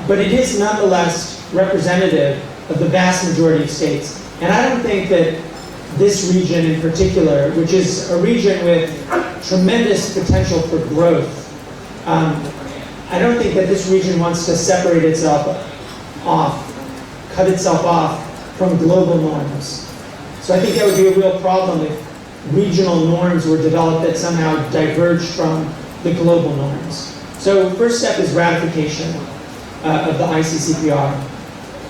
But it is nonetheless representative of the vast majority of states. And I don't think that this region in particular, which is a region with tremendous potential for growth, I don't think that this region wants to separate itself off, cut itself off from global norms. So I think that would be a real problem if regional norms were developed that somehow diverged from the global norms. So first step is ratification of the ICCPR.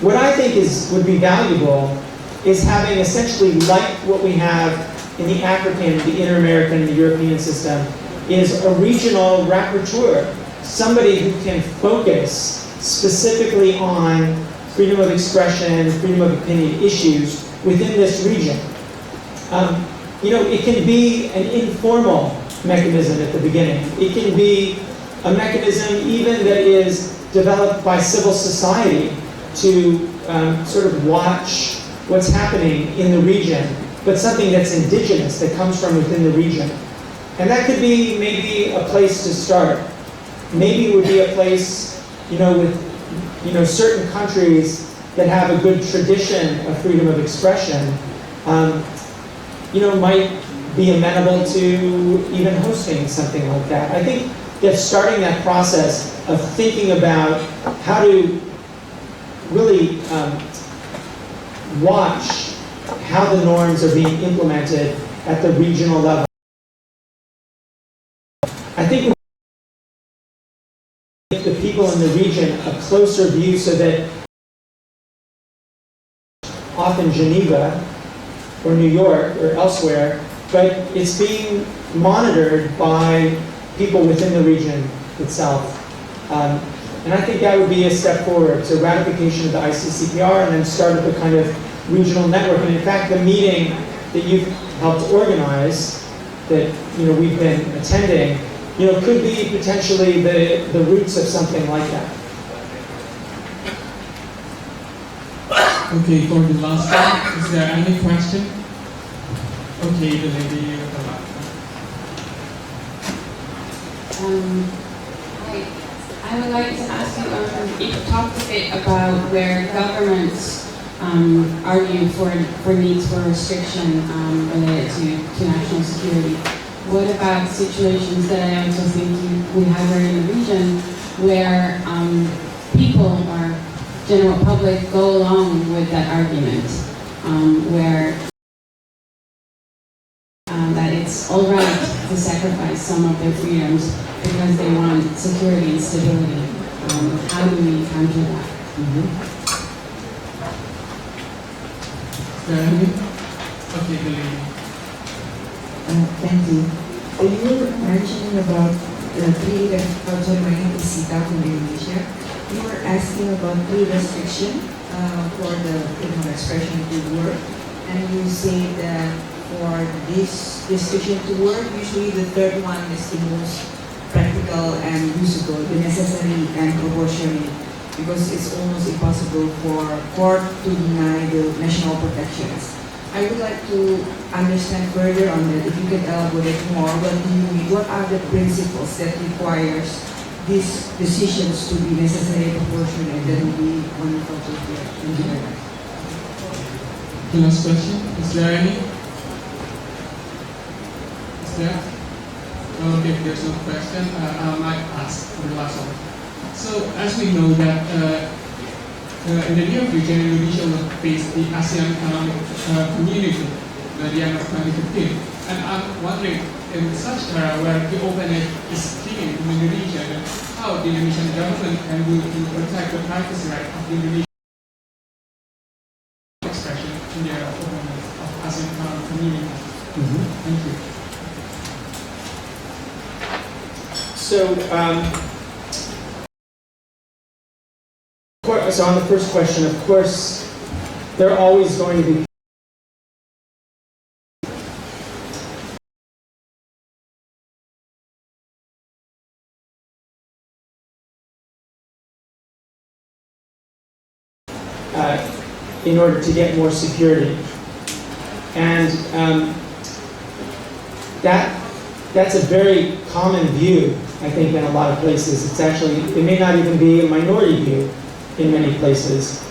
What I think would be valuable is having essentially, like what we have in the African, the Inter-American, and the European system, is a regional rapporteur, somebody who can focus specifically on freedom of expression, freedom of opinion issues within this region. It can be an informal mechanism at the beginning. It can be a mechanism even that is developed by civil society to sort of watch what's happening in the region, but something that's indigenous, that comes from within the region. And that could be maybe a place to start. Maybe it would be a place, with certain countries that have a good tradition of freedom of expression, might be amenable to even hosting something like that. I think that starting that process of thinking about how to really watch how the norms are being implemented at the regional level. I think we give the people in the region a closer view so that often Geneva or New York or elsewhere, but it's being monitored by people within the region itself. And I think that would be a step forward, so ratification of the ICCPR and then start up a kind of regional network. And in fact, the meeting that you've helped organize, that we've been attending, could be potentially the roots of something like that. Okay, for the last one, is there any question? Okay, the lady with the last I would like to ask you if you talked a bit about where governments argue for needs for restriction related to national security. What about situations that I also think we have here in the region where people or general public go along with that argument, where that it's all right to sacrifice some of their freedoms because they want security and stability. How do we counter that? Okay, the lady. Thank you. You were mentioning about the my name is Sita from Indonesia. You were asking about restriction for the freedom of expression to work, and you say that for this restriction to work, usually the third one is the most practical and usable, the necessary and proportionate, because it's almost impossible for court to deny the national protections. I would like to understand further on that. If you can elaborate more, what do you mean? What are the principles that requires these decisions to be necessary and proportionate? That would be wonderful to hear. Thank you very much. The last question, is there any? Is there? Okay, if there's no question, I might ask for the last one. So, as we know that in the near future, Indonesia will face the ASEAN Economic Community by the end of 2015. And I'm wondering, in such era where the openness is key in Indonesia, then how the Indonesian government can do to protect the privacy right of the Indonesian expression in the openness of ASEAN Economic Community? Thank you. So on the first question, of course, there are always going to be in order to get more security. And that's a very common view, I think, in a lot of places. It's actually, it may not even be a minority view in many places.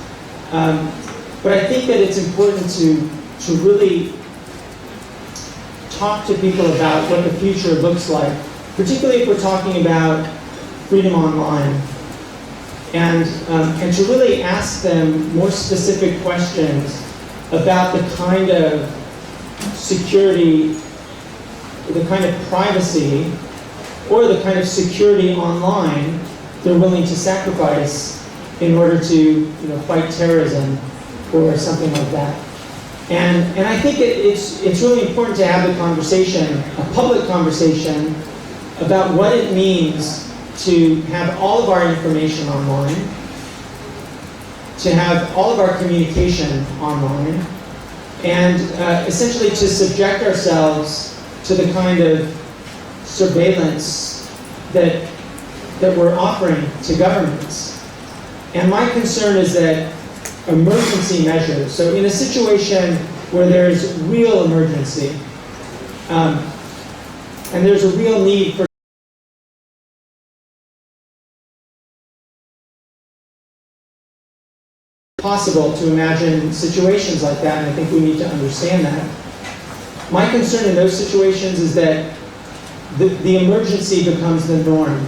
But I think that it's important to really talk to people about what the future looks like, particularly if we're talking about freedom online, and to really ask them more specific questions about the kind of security, the kind of privacy, or the kind of security online they're willing to sacrifice in order to fight terrorism or something like that. And I think it's really important to have the conversation, a public conversation, about what it means to have all of our information online, to have all of our communication online, and essentially to subject ourselves to the kind of surveillance that we're offering to governments. And my concern is that emergency measures, so in a situation where there's real emergency, and there's a real need for possible to imagine situations like that, and I think we need to understand that. My concern in those situations is that the emergency becomes the norm.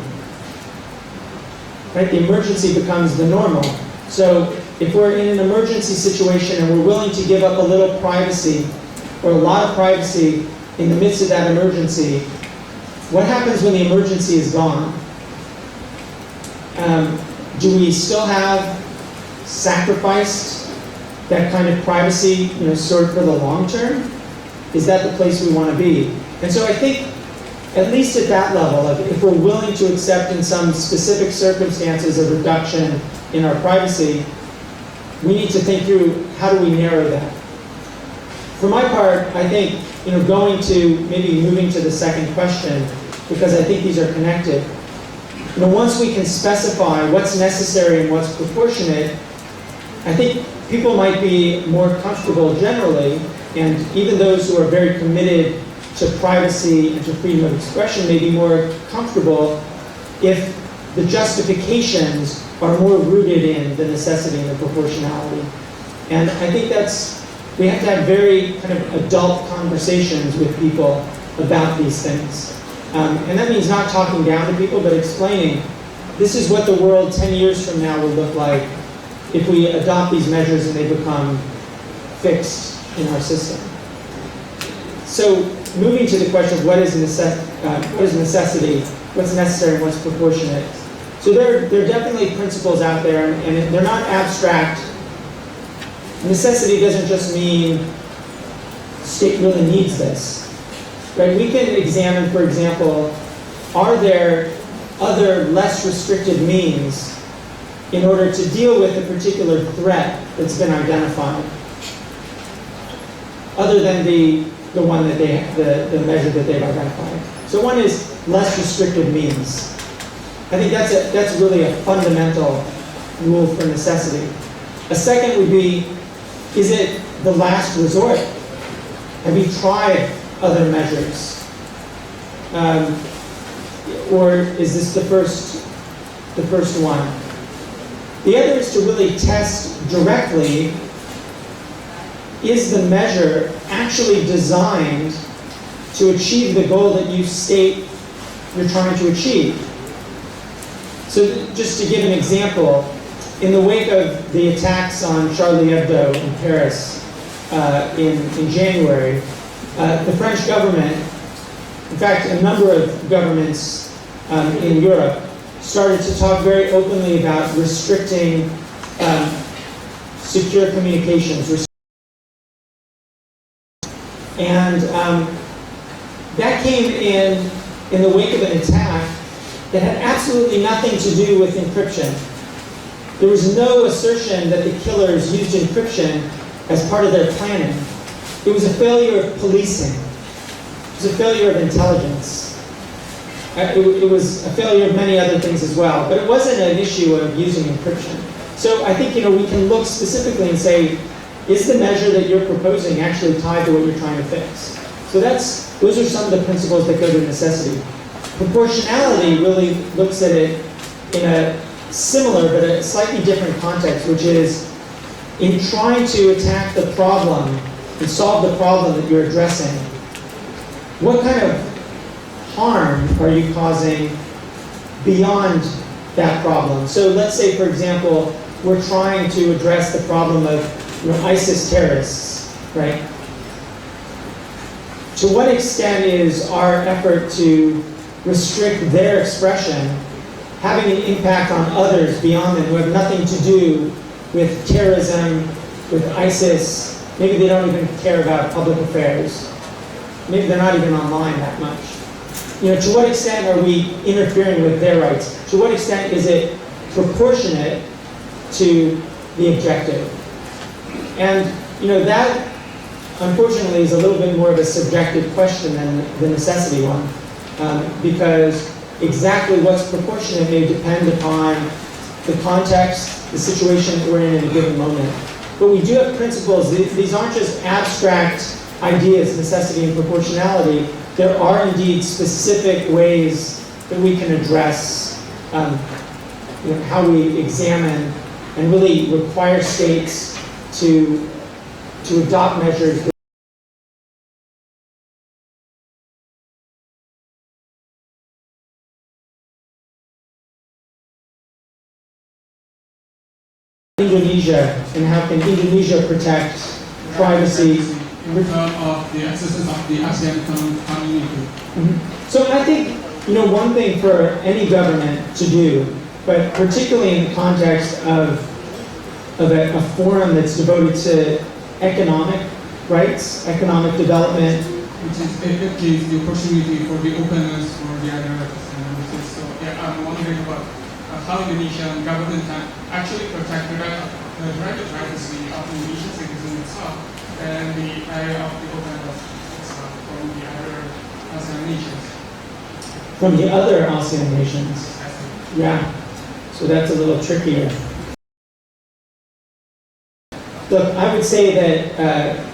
Right? The emergency becomes the normal. So if we're in an emergency situation and we're willing to give up a little privacy or a lot of privacy in the midst of that emergency, what happens when the emergency is gone? Do we still have sacrificed that kind of privacy, sort of for the long term? Is that the place we want to be? And so I think, at least at that level, if we're willing to accept in some specific circumstances a reduction in our privacy, we need to think through how do we narrow that. For my part, I think going to maybe moving to the second question, because I think these are connected. Once we can specify what's necessary and what's proportionate, I think people might be more comfortable generally, and even those who are very committed to privacy and to freedom of expression may be more comfortable if the justifications are more rooted in the necessity and the proportionality. And I think we have to have very kind of adult conversations with people about these things. And that means not talking down to people, but explaining, this is what the world 10 years from now will look like if we adopt these measures and they become fixed in our system. So moving to the question of what is necessity, what's necessary, and what's proportionate. So there are definitely principles out there, and they're not abstract. Necessity doesn't just mean the state really needs this. Right? We can examine, for example, are there other less restrictive means in order to deal with a particular threat that's been identified, other than the one that the measure that they've identified. So one is less restrictive means. I think that's really a fundamental rule for necessity. A second would be, is it the last resort? Have you tried other measures? Or is this the first one? The other is to really test directly, is the measure actually designed to achieve the goal that you state you're trying to achieve? So just to give an example, in the wake of the attacks on Charlie Hebdo in Paris in January, the French government, in fact, a number of governments in Europe, started to talk very openly about restricting secure communications. And that came in the wake of an attack that had absolutely nothing to do with encryption. There was no assertion that the killers used encryption as part of their planning. It was a failure of policing. It was a failure of intelligence. It was a failure of many other things as well, but it wasn't an issue of using encryption. So I think, we can look specifically and say, is the measure that you're proposing actually tied to what you're trying to fix? So those are some of the principles that go to necessity. Proportionality really looks at it in a similar but a slightly different context, which is in trying to attack the problem and solve the problem that you're addressing, what kind of harm are you causing beyond that problem? So let's say, for example, we're trying to address the problem of ISIS terrorists, right? To what extent is our effort to restrict their expression having an impact on others beyond them who have nothing to do with terrorism, with ISIS? Maybe they don't even care about public affairs. Maybe they're not even online that much. To what extent are we interfering with their rights? To what extent is it proportionate to the objective? And, that unfortunately is a little bit more of a subjective question than the necessity one, because exactly what's proportionate may depend upon the context, the situation that we're in a given moment. But we do have principles. These aren't just abstract ideas, necessity and proportionality. There are indeed specific ways that we can address how we examine and really require states to adopt measures. Indonesia, and how can Indonesia protect privacy? In terms of the accesses of the ASEAN community. So I think, one thing for any government to do, but particularly in the context of a forum that's devoted to economic rights, economic development. It gives the opportunity for the openness for the other So I'm wondering about how Indonesian government can actually protect the right to privacy of Indonesian citizens itself and the area of the openness from the other ASEAN nations. From the other ASEAN nations? Yeah. So that's a little trickier. Look, I would say that,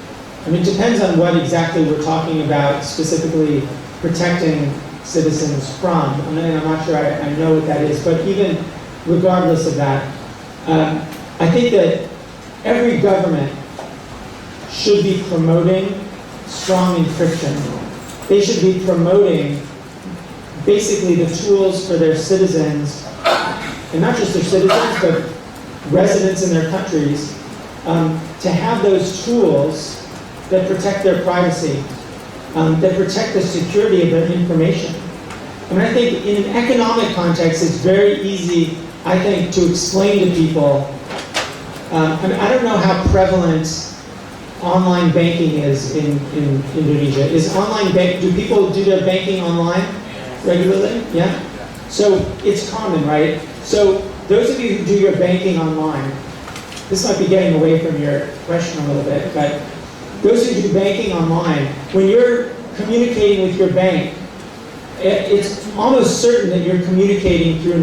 it depends on what exactly we're talking about, specifically protecting citizens from. I'm not sure I know what that is, but even regardless of that, I think that every government should be promoting strong encryption. They should be promoting basically the tools for their citizens, and not just their citizens, but residents in their countries, to have those tools that protect their privacy, that protect the security of their information. I think in an economic context, it's very easy, I think, to explain to people. I don't know how prevalent online banking is in Indonesia. Do people do their banking online regularly? Yeah? So it's common, right? So those of you who do your banking online, this might be getting away from your question a little bit, but those who do banking online, when you're communicating with your bank, it's almost certain that you're communicating through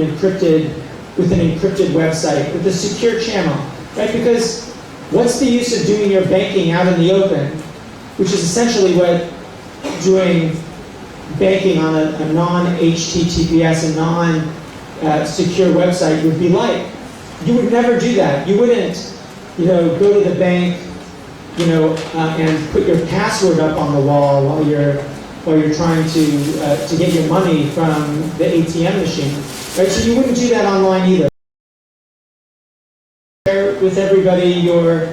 with an encrypted website, with a secure channel, right? Because what's the use of doing your banking out in the open, which is essentially what doing banking on a non-HTTPS, a non-secure website would be like? You would never do that. You wouldn't, go to the bank, and put your password up on the wall while you're trying to get your money from the ATM machine, right? So you wouldn't do that online either. Share with everybody your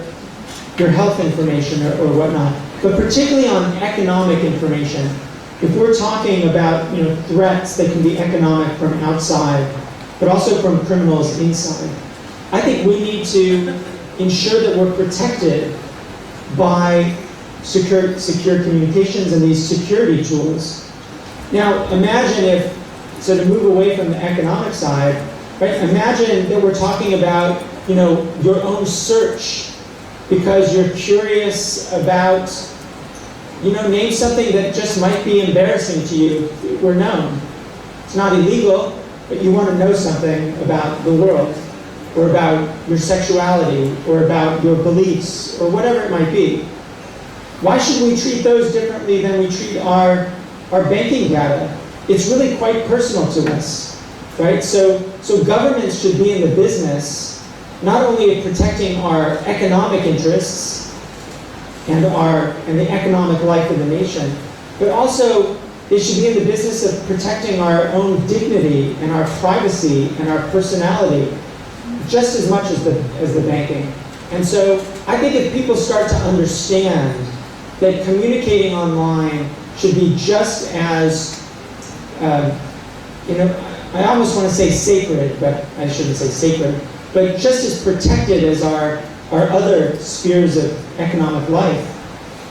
health information or whatnot, but particularly on economic information. If we're talking about threats that can be economic from outside, but also from criminals inside, I think we need to ensure that we're protected by secure communications and these security tools. Now, imagine if, so to move away from the economic side, right? Imagine that we're talking about, your own search because you're curious about, name something that just might be embarrassing to you if we're known. It's not illegal, but you want to know something about the world. or about your sexuality, or about your beliefs, or whatever it might be. Why should we treat those differently than we treat our banking data? It's really quite personal to us, right? So governments should be in the business not only of protecting our economic interests and the economic life of the nation, but also they should be in the business of protecting our own dignity and our privacy and our personality just as much as the banking. And so I think if people start to understand that communicating online should be just as, I almost want to say sacred, but I shouldn't say sacred, but just as protected as our other spheres of economic life.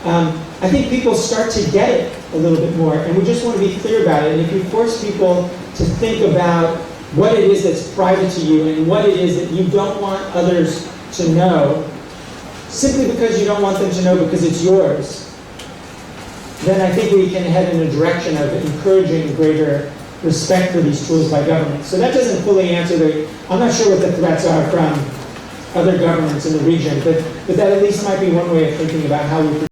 I think people start to get it a little bit more, and we just want to be clear about it. And if you force people to think about what it is that's private to you and what it is that you don't want others to know, simply because you don't want them to know because it's yours, then I think we can head in a direction of encouraging greater respect for these tools by governments. So that doesn't fully answer I'm not sure what the threats are from other governments in the region, but that at least might be one way of thinking about how we.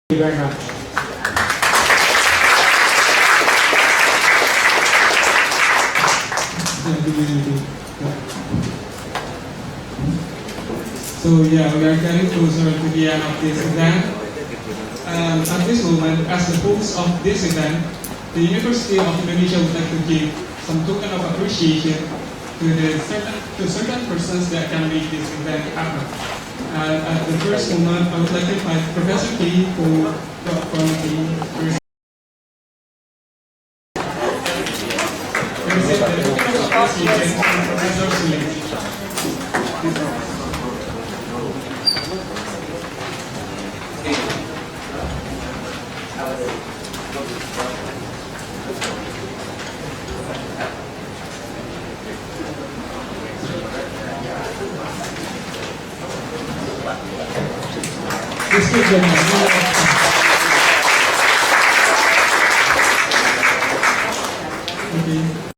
Thank you very much. So yeah, we are getting closer to the end of this event. At this moment, as the host of this event, the University of Indonesia would like to give some token of appreciation to certain persons that can make this event happen. At the first moment, I would like to invite Professor Kaye from the University. Let's give them a round of applause. Okay.